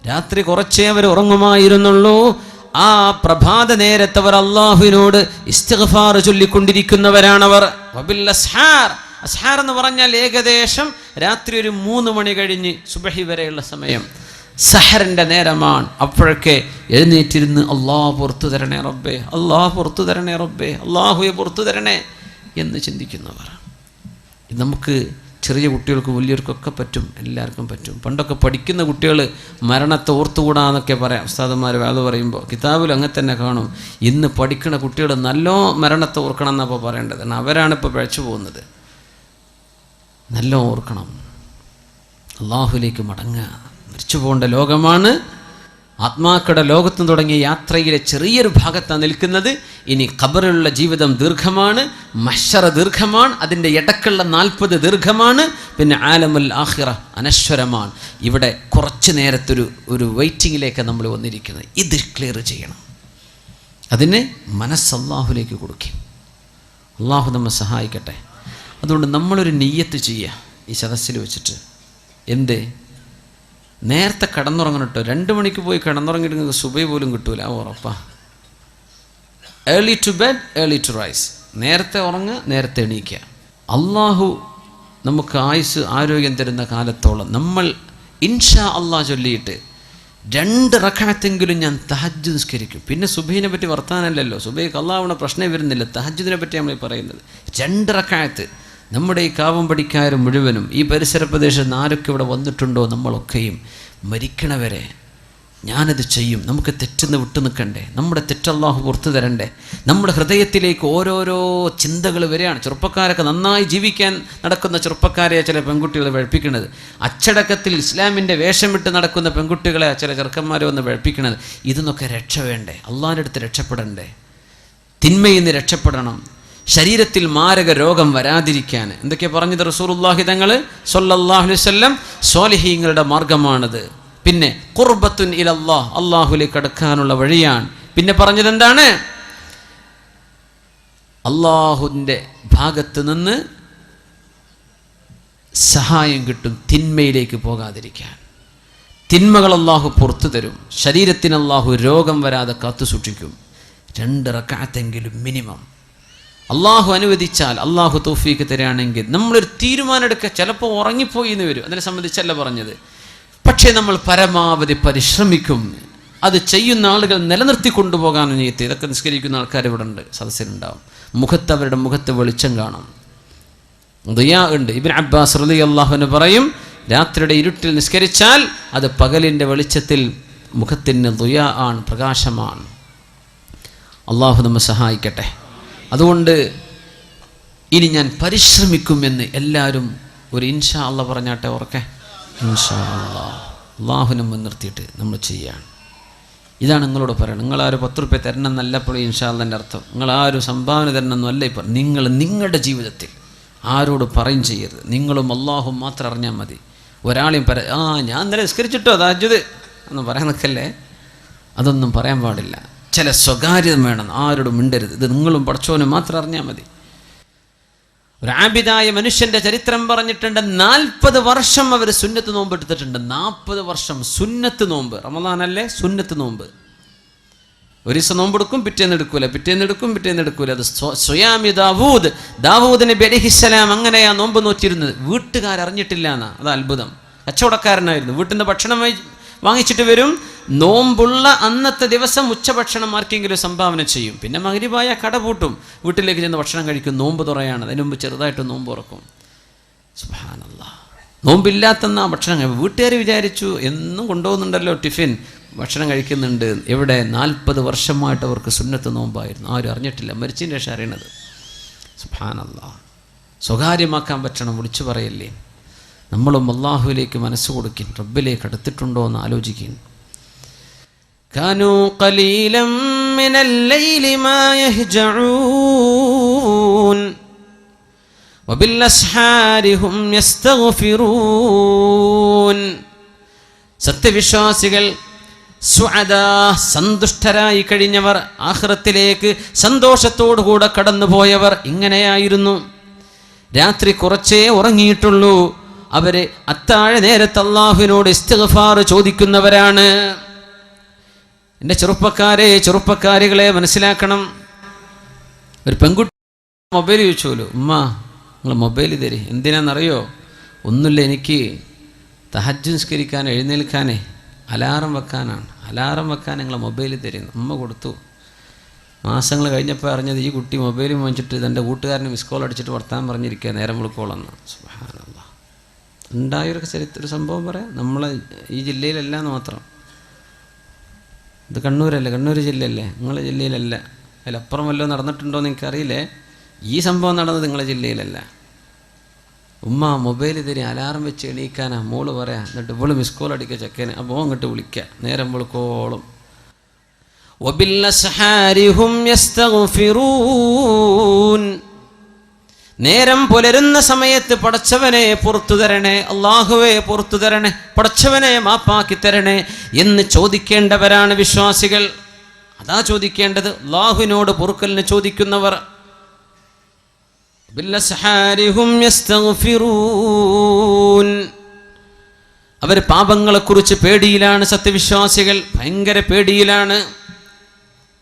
Speaker 1: രാത്രി കുറച്ചേ അവർ ഉറങ്ങുമായിരുന്നുള്ളൂ. ആ പ്രഭാത നേരത്തവർ അള്ളാഹുവിനോട് ഇസ്തിഗ്ഫാർ ചൊല്ലിക്കൊണ്ടിരിക്കുന്നവരാണവർ. വബിൽ അസ്ഹാർ, അസ്ഹാർ എന്ന് പറഞ്ഞാൽ ഏകദേശം രാത്രി ഒരു 3 മണി കഴിഞ്ഞ് സുബഹി വരെയുള്ള സമയം സഹറിൻ്റെ നേരമാണ്. അപ്പോഴൊക്കെ എഴുന്നേറ്റിരുന്ന് അള്ളാഹു പുറത്തു തരണേ റബ്ബേ, അള്ളാഹു പുറത്തു തരണേ റബ്ബേ, അള്ളാഹുയെ പുറത്തു തരണേ എന്ന് ചിന്തിക്കുന്നവർ. നമുക്ക് ചെറിയ കുട്ടികൾക്കും വലിയവർക്കൊക്കെ പറ്റും, എല്ലാവർക്കും പറ്റും. പണ്ടൊക്കെ പഠിക്കുന്ന കുട്ടികൾ മരണത്തെ ഓർത്തുകൂടാന്നൊക്കെ പറയാം ഉസ്താദന്മാർ വേദ പറയുമ്പോൾ. കിതാബിൽ അങ്ങനെ തന്നെ കാണും. ഇന്ന് പഠിക്കുന്ന കുട്ടികൾ നല്ലോ മരണത്തെ ഓർക്കണം എന്നപ്പോൾ പറയേണ്ടത്. കാരണം അവരാണിപ്പോൾ പിഴച്ചു പോകുന്നത്. നല്ല ഓർക്കണം, അള്ളാഹുലേക്ക് മടങ്ങുക. മരിച്ചു പോകേണ്ട ലോകമാണ്. ആത്മാക്കളുടെ ലോകത്ത് തുടങ്ങിയ യാത്രയിലെ ചെറിയൊരു ഭാഗത്താണ് നിൽക്കുന്നത്. ഇനി ഖബറിലുള്ള ജീവിതം ദീർഘമാണ്, മഹ്ശറ ദീർഘമാണ്, അതിൻ്റെ ഇടക്കുള്ള 40 ദീർഘമാണ്, പിന്നെ ആലമുൽ ആഖിറ അനശ്വരമാണ്. ഇവിടെ കുറച്ച് നേരത്തൊരു വെയിറ്റിങ്ങിലേക്ക് നമ്മൾ വന്നിരിക്കുന്നത്. ഇത് ക്ലിയർ ചെയ്യണം. അതിന് മനസ്സ് അള്ളാഹുലേക്ക് കൊടുക്കും. അള്ളാഹു നമ്മെ സഹായിക്കട്ടെ. അതുകൊണ്ട് നമ്മളൊരു നിയ്യത്ത് ചെയ്യുക ഈ സദസ്സിൽ വെച്ചിട്ട്. എന്തേ? നേരത്തെ കിടന്നുറങ്ങണം കേട്ടോ. 2 മണിക്ക് പോയി കിടന്നുറങ്ങിയിട്ട് നിങ്ങൾക്ക് സുബൈ പോലും കിട്ടൂല, ഉറപ്പാ. Early to bed early to rise. നേരത്തെ ഉറങ്ങുക, നേരത്തെ എണീക്കുക. അള്ളാഹു നമുക്ക് ആയുസ് ആരോഗ്യം തരുന്ന കാലത്തോളം നമ്മൾ ഇൻഷാ അള്ളാഹ് ചൊല്ലിയിട്ട് 2 റക്അത്തെങ്കിലും ഞാൻ തഹജ്ജുദ് നിസ്കരിക്കും. പിന്നെ സുബൈനെ പറ്റി വർത്താനല്ലല്ലോ. സുബൈക്ക് അള്ളാഹുവിനെ പ്രശ്നം വരുന്നില്ല. തഹജ്ജുദിനെ പറ്റി നമ്മൾ പറയുന്നത് 2 റക്അത്ത്. നമ്മുടെ ഈ കാവമ്പടിക്കാർ മുഴുവനും ഈ പരിസര പ്രദേശത്ത് ആരൊക്കെ ഇവിടെ വന്നിട്ടുണ്ടോ നമ്മളൊക്കെയും മരിക്കണവരെ ഞാനത് ചെയ്യും. നമുക്ക് തെറ്റെന്ന് വിട്ടു നിൽക്കണ്ടേ? നമ്മുടെ തെറ്റ് അല്ലാഹു പുറത്തു തരണ്ടേ? നമ്മുടെ ഹൃദയത്തിലേക്ക് ഓരോരോ ചിന്തകൾ വരികയാണ്. ചെറുപ്പക്കാരൊക്കെ നന്നായി ജീവിക്കാൻ നടക്കുന്ന ചെറുപ്പക്കാരെ ചില പെൺകുട്ടികളെ വഴിപ്പിക്കുന്നത്, അച്ചടക്കത്തിൽ ഇസ്ലാമിൻ്റെ വേഷം വിട്ട് നടക്കുന്ന പെൺകുട്ടികളെ ചില ചെറുക്കന്മാരെ വന്ന് വഴിപ്പിക്കുന്നത്. ഇതിന്നൊക്കെ രക്ഷ വേണ്ടേ? അള്ളാഹിൻ്റെ അടുത്ത് രക്ഷപ്പെടണ്ടേ? തിന്മയിൽ നിന്ന് രക്ഷപ്പെടണം. ശരീരത്തിൽ മാരക രോഗം വരാതിരിക്കാൻ എന്തൊക്കെയാണ് പറഞ്ഞത് റസൂലുള്ളാഹി തങ്ങൾ സ്വല്ലല്ലാഹു അലൈഹി വസല്ലം? സ്വാലിഹീങ്ങളുടെ മാർഗമാണത്. പിന്നെ ഖുർബത്തുൻ ഇലല്ലാഹ്, അള്ളാഹുലേക്ക് അടുക്കാനുള്ള വഴിയാണ്. പിന്നെ പറഞ്ഞത് എന്താണ്? അള്ളാഹുവിൻ്റെ ഭാഗത്ത് നിന്ന് സഹായം കിട്ടും തിന്മയിലേക്ക് പോകാതിരിക്കാൻ. തിന്മകൾ അള്ളാഹു പുറത്തു തരും. ശരീരത്തിന് അള്ളാഹു രോഗം വരാതെ കാത്തു സൂക്ഷിക്കും. 2 റക്അത്തെങ്കിലും മിനിമം. അള്ളാഹു അനുവദിച്ചാൽ, അള്ളാഹു തൗഫീക്ക് തരികയാണെങ്കിൽ നമ്മളൊരു തീരുമാനം എടുക്കുക. ചിലപ്പോൾ ഉറങ്ങിപ്പോയി എന്ന് വരും, അതിനെ സംബന്ധിച്ചല്ല പറഞ്ഞത്. പക്ഷേ നമ്മൾ പരമാവധി പരിശ്രമിക്കും. അത് ചെയ്യുന്ന ആളുകൾ നിലനിർത്തി കൊണ്ടുപോകാൻ നീയത്ത്. ഇതൊക്കെ നിസ്കരിക്കുന്ന ആൾക്കാർ ഇവിടെ ഉണ്ട്, സദസ്സിലുണ്ടാവും. അവരുടെ മുഖത്ത് വെളിച്ചം കാണും, ദുആ ഉണ്ട്. ഇബ്നു അബ്ബാസ് റളിയല്ലാഹു അൻഹു പറയും, രാത്രിയുടെ ഇരുട്ടിൽ നിസ്കരിച്ചാൽ അത് പകലിൻ്റെ വെളിച്ചത്തിൽ മുഖത്തിന് ദുആ ആണ്, പ്രകാശമാണ്. അള്ളാഹു നമ്മെ സഹായിക്കട്ടെ. അതുകൊണ്ട് ഇനി ഞാൻ പരിശ്രമിക്കുമെന്ന് എല്ലാവരും ഒരു ഇൻഷാ അല്ലാഹ് പറഞ്ഞാട്ടെ. ഓർക്കെ, ഇൻഷാ അല്ലാഹ്. അള്ളാഹുവിനെ മുൻനിർത്തിയിട്ട് നമ്മൾ ചെയ്യാണ്. ഇതാണ് നിങ്ങളോട് പറയണം. നിങ്ങളാരും 10 രൂപ തരണം എന്നല്ലപ്പോഴും ഇൻഷാ അല്ലാഹ്ൻ്റെ അർത്ഥം. നിങ്ങളാരും സംഭാവന തരണം എന്നല്ല ഇപ്പോൾ. നിങ്ങൾ നിങ്ങളുടെ ജീവിതത്തിൽ ആരോട് പറയും ചെയ്യരുത്. നിങ്ങളും അള്ളാഹും മാത്രം അറിഞ്ഞാൽ മതി. ഒരാളെയും ഞാൻ ഇന്നലെ നിസ്കരിച്ചിട്ടോ തഹജ്ജുദ് ഒന്നും പറയാൻ നിൽക്കല്ലേ. അതൊന്നും പറയാൻ പാടില്ല. ചില സ്വകാര്യത വേണം, ആരോടും മിണ്ടരുത്. ഇത് നിങ്ങളും പടച്ചോനും മാത്രം അറിഞ്ഞാൽ മതി. ഒരു ആബിദായ മനുഷ്യൻ്റെ ചരിത്രം പറഞ്ഞിട്ടുണ്ട്. 40 വർഷം അവർ സുന്നത്ത് നോമ്പ് എടുത്തിട്ടുണ്ട്. 40 വർഷം സുന്നത്ത് നോമ്പ്. റമദാനല്ലേ സുന്നത്ത് നോമ്പ്. ഒരു ദിവസം നോമ്പെടുക്കും, പിറ്റേന്ന് എടുക്കൂല. അത് സ്വയാമി ദാവൂദ് നബി അലൈഹിസ്സലാം അങ്ങനെയാ നോമ്പ് നോറ്റിരുന്നത്. വീട്ടുകാരറിഞ്ഞിട്ടില്ല എന്നാ. അത് അത്ഭുതം. കച്ചവടക്കാരനായിരുന്നു. വീട്ടിൽ നിന്ന് ഭക്ഷണം വാങ്ങിച്ചിട്ട് വരും. നോമ്പുള്ള അന്നത്തെ ദിവസം ഉച്ചഭക്ഷണം ആർക്കെങ്കിലും സംഭാവന ചെയ്യും. പിന്നെ മഗ്രിബായ കട പൂട്ടും, വീട്ടിലേക്ക് ചെന്ന് ഭക്ഷണം കഴിക്കും. നോമ്പ് തുറയാണ്. അതിന് മുമ്പ് ചെറുതായിട്ട് നോമ്പ് തുറക്കും. സുബ്ഹാനല്ലാഹ്. നോമ്പില്ലാത്തെന്നാ ഭക്ഷണം. വീട്ടുകാർ വിചാരിച്ചു എന്നും കൊണ്ടുപോകുന്നുണ്ടല്ലോ ടിഫിൻ, ഭക്ഷണം കഴിക്കുന്നുണ്ട്. എവിടെ? 40 വർഷമായിട്ട് അവർക്ക് സുന്നത്ത് നോമ്പായിരുന്നു. ആരും അറിഞ്ഞിട്ടില്ല. മരിച്ചതിന് ശേഷം അറിയണത്. സുബ്ഹാനല്ലാഹ്. സ്വകാര്യമാക്കാൻ പറ്റണം, വിളിച്ചു പറയല്ലേ. നമ്മളും അല്ലാഹുവിലേക്ക് മനസ്സ് കൊടുക്കും. റബ്ബിലേക്ക് അടുത്തിട്ടുണ്ടോ എന്ന് ആലോചിക്കും. كانوا قليلا من الليل ما يهجعون وبالأسحار هم يستغفرون. സത്യവിശ്വാസികൾ സന്തുഷ്ടരായി കഴിഞ്ഞവർ, ആഖിറത്തിലേക്ക് സന്തോഷത്തോടുകൂടെ കടന്നുപോയവർ ഇങ്ങനെയായിരുന്നു. രാത്രി കുറച്ചേ ഉറങ്ങിയിട്ടുള്ളൂ. അവര് അത്താഴ നേരത്ത് അല്ലാഹുവിനോട് ഇസ്തിഗ്ഫാർ ചോദിക്കുന്നവരാണ്. എൻ്റെ ചെറുപ്പക്കാരികളെ മനസ്സിലാക്കണം. ഒരു പെൺകുട്ടി മൊബൈൽ ചോദിച്ചോലോ, ഉമ്മ നിങ്ങൾ മൊബൈൽ തരി. എന്തിനാണെന്നറിയോ? ഒന്നുമില്ല, എനിക്ക് തഹജ്ജുദ് നിസ്കരിക്കാൻ എഴുന്നേൽക്കാനേ അലാറം വെക്കാനാണ്. അലാറം വെക്കാൻ നിങ്ങൾ മൊബൈൽ തരുന്നു. ഉമ്മ കൊടുത്തു. മാസങ്ങൾ കഴിഞ്ഞപ്പോൾ അറിഞ്ഞത് ഈ കുട്ടി മൊബൈൽ വാങ്ങിച്ചിട്ട് തൻ്റെ കൂട്ടുകാരന് മിസ് കോൾ അടിച്ചിട്ട് വർത്താൻ പറഞ്ഞിരിക്കുക നേരം വിളിക്കോളെന്ന്. സുബ്ഹാനല്ലാഹ്. ഉണ്ടായൊരു ഒരു സംഭവം പറയാം. നമ്മളെ ഈ ജില്ലയിലല്ലാന്ന് മാത്രം. ഇത് കണ്ണൂരല്ലേ, കണ്ണൂർ ജില്ലയല്ലേ, നിങ്ങളെ ജില്ലയിലല്ല. അതിലപ്പുറം വല്ലതും നടന്നിട്ടുണ്ടോ എന്ന് എനിക്കറിയില്ലേ. ഈ സംഭവം നടന്നത് നിങ്ങളെ ജില്ലയിലല്ല. ഉമ്മ മൊബൈൽ തരി, അലാറം വെച്ച് എണീക്കാനാ മോള് പറയാം. എന്നിട്ട് ഇവള് മിസ് കോൾ അടിക്കുക ചെക്കന്. അപ്പോൾ അങ്ങോട്ട് വിളിക്കുക നേരം വിളിക്കോളും. നേരം പുലരുന്ന സമയത്ത് പടച്ചവനെ പുറത്തു തരണേ, അള്ളാഹുവെ പുറത്തു തരണേ, പടച്ചവനെ മാപ്പാക്കി തരണേ എന്ന് ചോദിക്കേണ്ടവരാണ് വിശ്വാസികൾ. അതാ ചോദിക്കേണ്ടത്. അള്ളാഹുവിനോട് പൊറുക്കലിന് ചോദിക്കുന്നവർ. അവർ പാപങ്ങളെക്കുറിച്ച് പേടിയിലാണ്. സത്യവിശ്വാസികൾ ഭയങ്കര പേടിയിലാണ്,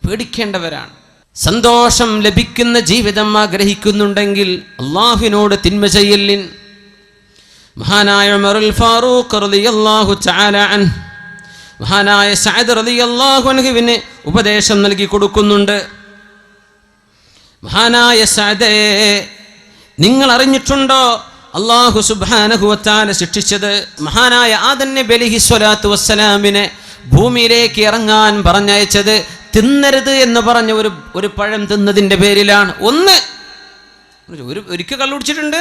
Speaker 1: പേടിക്കേണ്ടവരാണ്. സന്തോഷം ലഭിക്കുന്ന ജീവിതം ആഗ്രഹിക്കുന്നുണ്ടെങ്കിൽ അള്ളാഹുവിനോട് തിന്മ ചെയ്യലിൻ. മഹാനായ ഉമറുൽ ഫാറൂഖ് റളിയല്ലാഹു തആല അൻഹു മഹാനായ സഅദ് റളിയല്ലാഹു അൻഹുവിന് ഉപദേശം നൽകി കൊടുക്കുന്നുണ്ട്. മഹാനായ സഅദേ, നിങ്ങൾ അറിഞ്ഞിട്ടുണ്ടോ അല്ലാഹു സുബ്ഹാനഹു വ തആല ശിക്ഷിച്ചത് മഹാനായ ആദം നബി അലൈഹി സ്വലാത്തു വസ്സലാമിനെ ഭൂമിയിലേക്ക് ഇറങ്ങാൻ പറഞ്ഞയച്ചത് തിന്നരുത് എന്ന് പറഞ്ഞ ഒരു പഴം തിന്നതിൻ്റെ പേരിലാണ്. ഒരിക്കൽ കള്ളുടിച്ചിട്ടുണ്ട്.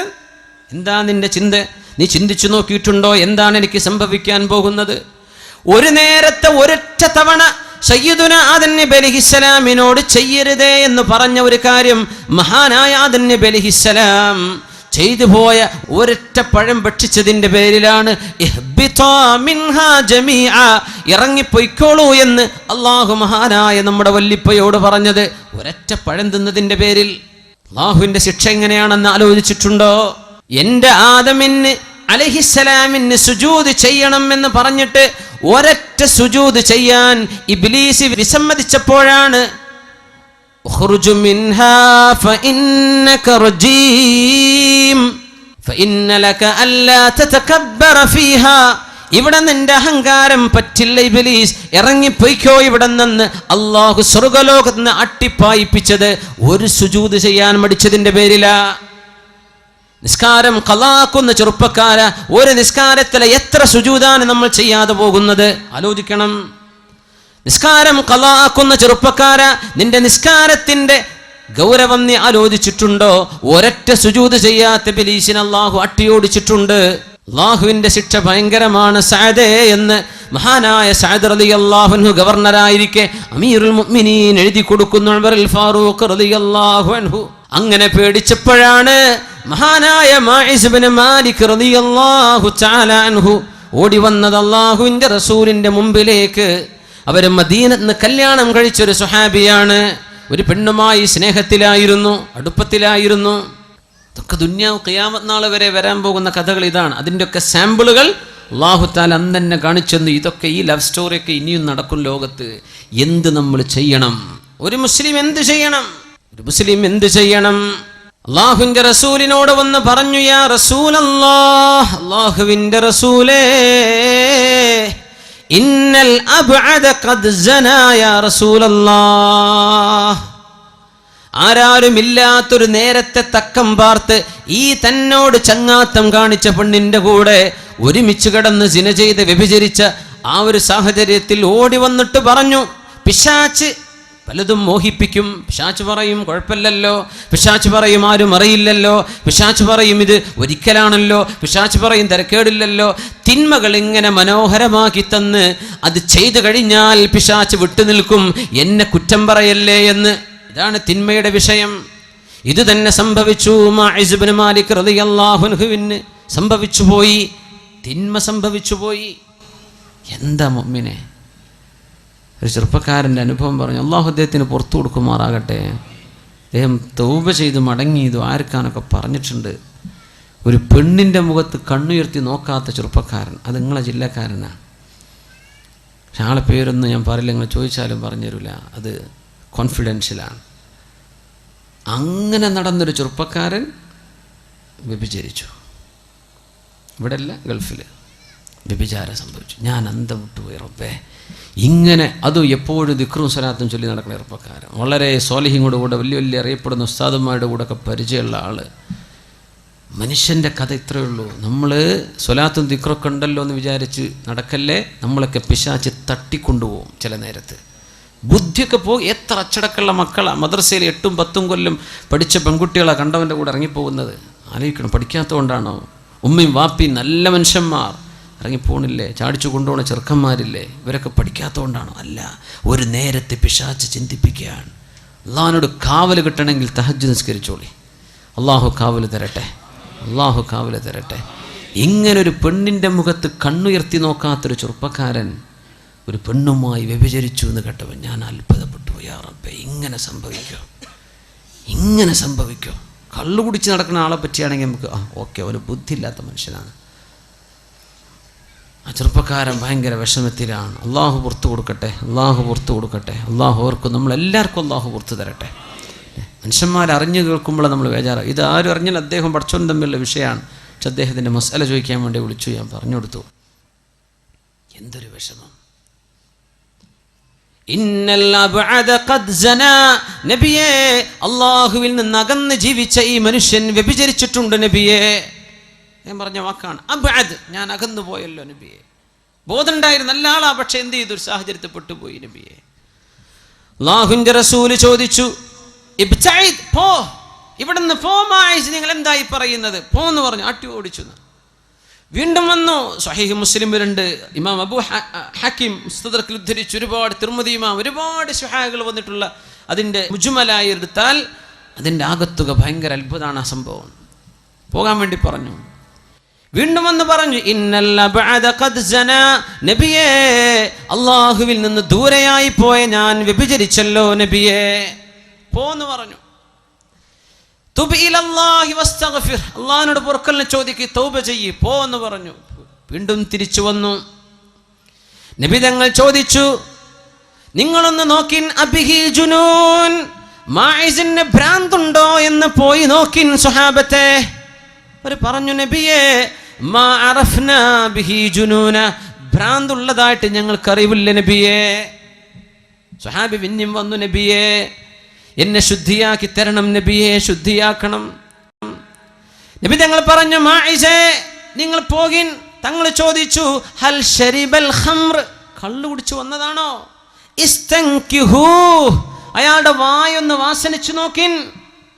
Speaker 1: എന്താ നിന്റെ ചിന്ത? നീ ചിന്തിച്ചു നോക്കിയിട്ടുണ്ടോ എന്താണ് എനിക്ക് സംഭവിക്കാൻ പോകുന്നത്? ഒരു നേരത്തെ ഒരൊറ്റ തവണ സയ്യിദുന ആദം നബി അലൈഹിസ്സലാമിനോട് ചെയ്യരുതേ എന്ന് പറഞ്ഞ ഒരു കാര്യം മഹാനായ ആദം നബി അലൈഹിസ്സലാം ചെയ്തു പോയ ഒരൊറ്റ പഴം ഭക്ഷിച്ചതിൻ്റെ പേരിലാണ് ഇറങ്ങിപ്പോയിക്കോളൂ എന്ന് അള്ളാഹു മഹാനായ നമ്മുടെ വല്ലിപ്പയോട് പറഞ്ഞത്. ഒരൊറ്റ പഴം തിന്നതിൻ്റെ പേരിൽ അള്ളാഹുവിൻ്റെ ശിക്ഷ എങ്ങനെയാണെന്ന് ആലോചിച്ചിട്ടുണ്ടോ? എൻ്റെ ആദമിന് അലൈഹിസ്സലാമിന് സുജൂദ് ചെയ്യണം എന്ന് പറഞ്ഞിട്ട് ഒരൊറ്റ സുജൂദ് ചെയ്യാൻ ഇബ്ലീസ് വിസമ്മതിച്ചപ്പോഴാണ് ഉഖ്റുജ് മിൻഹാ ഫഇന്നക റജീം ഫഇന്ന ലക അല്ലാ തതകബ്ബറ ഫീഹാ, ഇവിടെ നിന്റെ അഹങ്കാരം പറ്റില്ല ഇബ്ലീസ്, ഇറങ്ങിപ്പോയിക്കോ ഇവിടെ നിന്ന്. അള്ളാഹു സ്വർഗ്ഗലോകത്ത് നിന്ന് അട്ടിപ്പായിപ്പിച്ചത് ഒരു സുജൂദ് ചെയ്യാൻ മടിച്ചതിൻ്റെ പേരിലാ. നിസ്കാരം ഖളാക്കുന്ന ചെറുപ്പക്കാര, ഒരു നിസ്കാരത്തിലെ എത്ര സുജൂദാണ് നമ്മൾ ചെയ്യാതെ പോകുന്നത്? ആലോചിക്കണം. നിസ്കാരം ഖളാക്കുന്ന ചെറുപ്പക്കാര, നിന്റെ നിസ്കാരത്തിന്റെ ഗൗരവം നീ ആലോചിച്ചിട്ടുണ്ടോ? ഒരൊറ്റ സുജൂദ് ചെയ്യാത്ത ഇബ്ലീസിനെ അല്ലാഹു അട്ടിയോടിച്ചിട്ടുണ്ട്. അല്ലാഹുവിന്റെ ശിക്ഷ ഭയങ്കരമാണ് സഅദേ എന്ന് മഹാനായ സഅദ് റളിയല്ലാഹു അൻഹു ഗവർണറായിരിക്കെ അമീറുൽ മുഅ്മിനീൻ എഴുതി കൊടുക്കുന്നു ഉമറുൽ ഫാറൂഖ് റളിയല്ലാഹു അൻഹു. അങ്ങനെ പേടിച്ചപ്പോഴാണ് മഹാനായ മാഇസ് ഇബ്നു മാലിക് റളിയല്ലാഹു തആല അൻഹു ഓടി വന്നത് അല്ലാഹുവിന്റെ റസൂലിന്റെ മുമ്പിലേക്ക്. അവർ മദീനത്ത് നിന്ന് കല്യാണം കഴിച്ചൊരു സ്വഹാബിയാണ്. ഒരു പെണ്ണുമായി സ്നേഹത്തിലായിരുന്നു, അടുപ്പത്തിലായിരുന്നു. ഇതൊക്കെ ദുനിയാവ് ഖിയാമത്ത് നാൾ വരെ വരാൻ പോകുന്ന കഥകൾ ഇതാണ്. അതിൻ്റെയൊക്കെ സാമ്പിളുകൾ അല്ലാഹു തആല അന്ന് തന്നെ കാണിച്ചെന്ന്. ഇതൊക്കെ ഈ ലവ് സ്റ്റോറിയൊക്കെ ഇനിയും നടക്കും ലോകത്ത്. എന്ത് നമ്മൾ ചെയ്യണം? ഒരു മുസ്ലിം എന്ത് ചെയ്യണം? ഒരു മുസ്ലിം എന്ത് ചെയ്യണം? അല്ലാഹുവിന്റെ റസൂലിനോട് വന്ന് പറഞ്ഞു, യാ റസൂലല്ലാഹ്, അല്ലാഹുവിന്റെ റസൂലേ, ഇന്നൽ അബ്അദ ഖദ് സനാ യാ റസൂലല്ലാഹ്. ആരാരുമില്ലാത്തൊരു നേരത്തെ തക്കം പാർത്ത് ഈ തന്നോട് ചങ്ങാത്തം കാണിച്ച പെണ്ണിന്റെ കൂടെ ഒരുമിച്ച് കിടന്ന് സിന ചെയ്ത് വ്യഭിചരിച്ച ആ ഒരു സാഹചര്യത്തിൽ ഓടി വന്നിട്ട് പറഞ്ഞു, പിശാച് പലതും മോഹിപ്പിക്കും. പിശാച് പറയും കുഴപ്പമില്ലല്ലോ, പിശാച് പറയും ആരും അറിയില്ലല്ലോ, പിശാച് പറയും ഇത് ഒരിക്കലാണല്ലോ, പിശാച് പറയും തിരക്കേടില്ലല്ലോ. തിന്മകൾ ഇങ്ങനെ മനോഹരമാക്കി തന്ന് അത് ചെയ്തു കഴിഞ്ഞാൽ പിശാച് വിട്ടുനിൽക്കും, എന്നെ കുറ്റം പറയല്ലേ എന്ന്. ഇതാണ് തിന്മയുടെ വിഷയം. ഇത് തന്നെ സംഭവിച്ചു മാഇസ് ഇബ്നു മാലിക് റളിയല്ലാഹു അൻഹുവിന് സംഭവിച്ചു പോയി. തിന്മ സംഭവിച്ചു പോയി. എന്താ മുഅ്മിനെ? ഒരു ചെറുപ്പക്കാരൻ്റെ അനുഭവം പറഞ്ഞു. അള്ളാഹു അദ്ദേഹത്തിന് പുറത്തു കൊടുക്കുമാറാകട്ടെ. അദ്ദേഹം തൗബ ചെയ്ത് മടങ്ങിയത് ആർക്കാനൊക്കെ പറഞ്ഞിട്ടുണ്ട്. ഒരു പെണ്ണിൻ്റെ മുഖത്ത് കണ്ണുയർത്തി നോക്കാത്ത ചെറുപ്പക്കാരൻ, അത് നിങ്ങളെ ജില്ലക്കാരനാണ്. പക്ഷെ ആളെ പേരൊന്നും ഞാൻ പറയില്ല, നിങ്ങൾ ചോദിച്ചാലും പറഞ്ഞു തരില്ല, അത് കോൺഫിഡൻഷ്യലാണ്. അങ്ങനെ നടന്നൊരു ചെറുപ്പക്കാരൻ വ്യഭിചരിച്ചു. ഇവിടെ അല്ല, ഗൾഫിൽ വ്യഭിചാരം സംഭവിച്ചു. ഞാൻ അന്തം വിട്ടുപോയി റബ്ബേ. ഇങ്ങനെ അതും എപ്പോഴും ദിക്റും സ്വലാത്തും ചൊല്ലി നടക്കുന്ന ചെറുപ്പക്കാരൻ, വളരെ സ്വാലിഹിങ്ങളുടെ കൂടെ വലിയ വലിയ അറിയപ്പെടുന്ന ഉസ്താദന്മാരുടെ കൂടെ ഒക്കെ പരിചയമുള്ള ആൾ. മനുഷ്യൻ്റെ കഥ ഇത്രയേ ഉള്ളൂ. നമ്മൾ സ്വലാത്തും ദിക്റൊക്കെ ഉണ്ടല്ലോ എന്ന് വിചാരിച്ച് നടക്കല്ലേ, നമ്മളൊക്കെ പിശാച് തട്ടിക്കൊണ്ടുപോകും. ചില നേരത്ത് ബുദ്ധിയൊക്കെ പോകും. എത്ര അച്ചടക്കമുള്ള മക്കളാണ് മദ്രസയിൽ 8ഉം 10ഉം കൊല്ലം പഠിച്ച പെൺകുട്ടികളാണ് കണ്ടവൻ്റെ കൂടെ ഇറങ്ങിപ്പോകുന്നത്. ആലോചിക്കണം, പഠിക്കാത്തതുകൊണ്ടാണോ? ഉമ്മയും വാപ്പിയും നല്ല മനുഷ്യന്മാർ ഇറങ്ങിപ്പോണില്ലേ? ചാടിച്ചു കൊണ്ടുപോണ ചെറുക്കന്മാരില്ലേ? ഇവരൊക്കെ പഠിക്കാത്തതുകൊണ്ടാണോ? അല്ല, ഒരു നേരത്തെ പിശാച് ചിന്തിപ്പിക്കുകയാണ്. അള്ളാഹിനോട് കാവൽ കിട്ടണമെങ്കിൽ തഹജ്ജുദ് നിസ്കരിച്ചോളി. അള്ളാഹു കാവൽ തരട്ടെ, അള്ളാഹു കാവൽ തരട്ടെ. ഇങ്ങനൊരു പെണ്ണിൻ്റെ മുഖത്ത് കണ്ണുയർത്തി നോക്കാത്തൊരു ചെറുപ്പക്കാരൻ ഒരു പെണ്ണുമായി വ്യഭിചരിച്ചു എന്ന് കേട്ടവൻ ഞാൻ അത്ഭുതപ്പെട്ടു. യാ റബ്ബേ, ഇങ്ങനെ സംഭവിക്കോ? ഇങ്ങനെ സംഭവിക്കോ? കള്ളു കുടിച്ച് നടക്കുന്ന ആളെ പറ്റിയാണെങ്കിൽ നമുക്ക് ഓക്കെ, അവന് ബുദ്ധിയില്ലാത്ത മനുഷ്യനാണ്. ആ ചെറുപ്പക്കാരൻ ഭയങ്കര വിഷമത്തിലാണ്. അള്ളാഹു പുറത്തു കൊടുക്കട്ടെ, അള്ളാഹു പുറത്തു കൊടുക്കട്ടെ. അള്ളാഹു ഓർക്കും, നമ്മളെല്ലാവർക്കും അള്ളാഹു പുറത്തു തരട്ടെ. മനുഷ്യന്മാരറിഞ്ഞു കേൾക്കുമ്പോൾ നമ്മൾ ബേജാറാണ്. ഇത് ആരും അറിഞ്ഞാൽ അദ്ദേഹം പഠിച്ചോൻ തമ്മിലുള്ള വിഷയമാണ്. പക്ഷെ അദ്ദേഹത്തിൻ്റെ മസാല ചോദിക്കാൻ വേണ്ടി വിളിച്ചു, ഞാൻ പറഞ്ഞു കൊടുത്തു. എന്തൊരു വിഷമം! നബിയെ, അള്ളാഹുവിൽ നിന്ന് അകന്ന് ജീവിച്ച ഈ മനുഷ്യൻ വ്യഭിചരിച്ചിട്ടുണ്ട് നബിയെ. ഞാൻ പറഞ്ഞ വാക്കാണ് അബ്അദ്, ഞാൻ അകന്നു പോയല്ലോ നബിയെ. ബോധമുണ്ടായിരുന്ന നല്ല ആളാ, പക്ഷെ എന്ത് ചെയ്തു? ഒരു സാഹചര്യത്തിൽ പെട്ടുപോയി നബിയെ. അല്ലാഹുവിന്റെ റസൂല് ചോദിച്ചു, ഇബ്തഇദ്, പോ, ഇവിടുന്ന് പോ മായിസ്, നിങ്ങൾ എന്തായി പറയുന്നത്, പോന്ന് പറഞ്ഞു, ആട്ടി ഓടിച്ചു. വീണ്ടും വന്നു. സ്വഹീഹ് മുസ്ലിമിലുണ്ട്, ഇമാം അബൂ ഹക്കീം മുസ്തദ്റക്കിൽ ഉദ്ധരിച്ചു, ഒരുപാട് തിർമിദി ഇമാം, ഒരുപാട് ശുഹാകൾ വന്നിട്ടുള്ള അതിൻ്റെ മുജ്മലായി എടുത്താൽ അതിൻ്റെ ആകത്തുക ഭയങ്കര അത്ഭുതമാണ്. ആ സംഭവം പോകാൻ വേണ്ടി പറഞ്ഞു. വീണ്ടും വന്ന് പറഞ്ഞു, ഇന്നൽ അബ്അദ ഖദ് സനാ, നബിയേ അല്ലാഹുവിൽ നിന്ന് ദൂരെയായി പോയ ഞാൻ വ്യഭിചരിച്ചല്ലോ നബിയേ, പോന്ന് പറഞ്ഞു. തുബ് ഇലല്ലാഹി വസ്തഗ്ഫിർ, അല്ലാഹുവിനോട് പൊറുക്കലിനെ ചോദിക്ക്, തൗബ ചെയ്യ്, പോ എന്ന് പറഞ്ഞു. വീണ്ടും തിരിച്ചു വന്നു. നബി തങ്ങൾ ചോദിച്ചു, നിങ്ങളൊന്ന് നോക്കിൻ, അബിഹി ജുനൂൻ, മായിസിന് ഭ്രാന്തുണ്ടോ എന്ന് പോയി നോക്കിൻ സ്വഹാബത്തെ. അവർ പറഞ്ഞു, നബിയേ മാ അറഫ്നാ ബിഹി ജുനൂന, ഭ്രാന്തുള്ളതായിട്ട് ഞങ്ങൾക്കറിവില്ല നബിയേ. സ്വഹാബി പിന്നെയും വന്നു, നബിയേ എന്നെ ശുദ്ധിയാക്കി തരണം നബിയെ, ശുദ്ധിയാക്കണം. നബി തങ്ങൾ പറഞ്ഞു, മായിസേ നിങ്ങൾ പോകിൻ. തങ്ങൾ ചോദിച്ചു, ഹൽ ശരിബൽ ഖംർ, കള്ളു കുടിച്ചു വന്നതാണോ? ഇസ്തൻകിഹു, അയാളുടെ വായൊന്ന് വാസനിച്ചു നോക്കിൻ.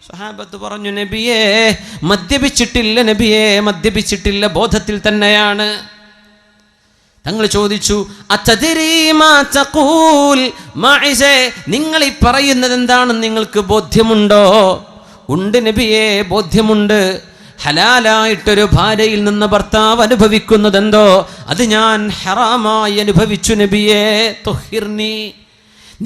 Speaker 1: സ്വഹാബത്ത് പറഞ്ഞു, നബിയെ മദ്യപിച്ചിട്ടില്ല നബിയെ, മദ്യപിച്ചിട്ടില്ല, ബോധത്തിൽ തന്നെയാണ്. തങ്ങൾ ചോദിച്ചു, അതദ്രീ മാ തഖൂൽ, മാഇസേ നിങ്ങൾ ഈ പറയുന്നത് എന്താണെന്ന് നിങ്ങൾക്ക് ബോധ്യമുണ്ടോ? ഉണ്ട് നബിയെ, ബോധ്യമുണ്ട്. ഹലാലായിട്ടൊരു ഭാര്യയിൽ നിന്ന് ഭർത്താവ് അനുഭവിക്കുന്നതെന്തോ അത് ഞാൻ ഹറാമായി അനുഭവിച്ചു നബിയെ. തുഹിർനി,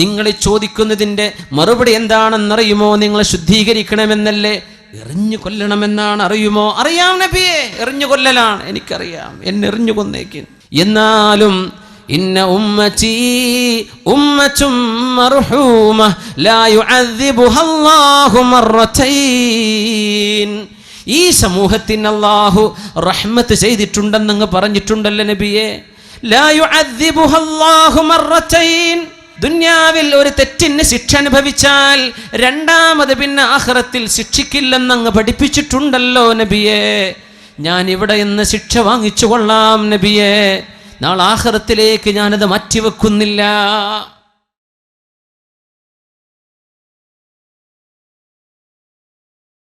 Speaker 1: നിങ്ങൾ ചോദിക്കുന്നതിൻ്റെ മറുപടി എന്താണെന്നറിയുമോ? നിങ്ങൾ ശുദ്ധീകരിക്കണമെന്നല്ലേ, എറിഞ്ഞു കൊല്ലണമെന്നാണ്, അറിയുമോ? അറിയാം നബിയെ, എറിഞ്ഞു കൊല്ലലാണ് എനിക്കറിയാം, എന്നെ എറിഞ്ഞു കൊന്നേക്കും. എന്നാലും ഇന്ന ഉമ്മതി ഉമ്മത്തും മർഹൂമ ലാ യുഅദ്ദിബുഹാ അല്ലാഹു മർറതൈൻ, ഈ സമൂഹത്തിന് അല്ലാഹു റഹ്മത്ത് ചെയ്തിട്ടുണ്ടെന്നങ്ങ് പറഞ്ഞിട്ടുണ്ടല്ലോ നബിയെ. ലാ യുഅദ്ദിബുഹാ അല്ലാഹു മർറതൈൻ, ദുന്യാവിൽ ഒരു തെറ്റിന് ശിക്ഷ അനുഭവിച്ചാൽ രണ്ടാമത് പിന്നെ ആഖിറത്തിൽ ശിക്ഷിക്കില്ലെന്നങ്ങ് പഠിപ്പിച്ചിട്ടുണ്ടല്ലോ നബിയെ. ഞാൻ ഇവിടെ നിന്ന് ശിക്ഷ വാങ്ങിച്ചു കൊള്ളാം നബിയെ, നാളെ ആഖിറത്തിലേക്ക് ഞാനത് മാറ്റിവെക്കുന്നില്ല.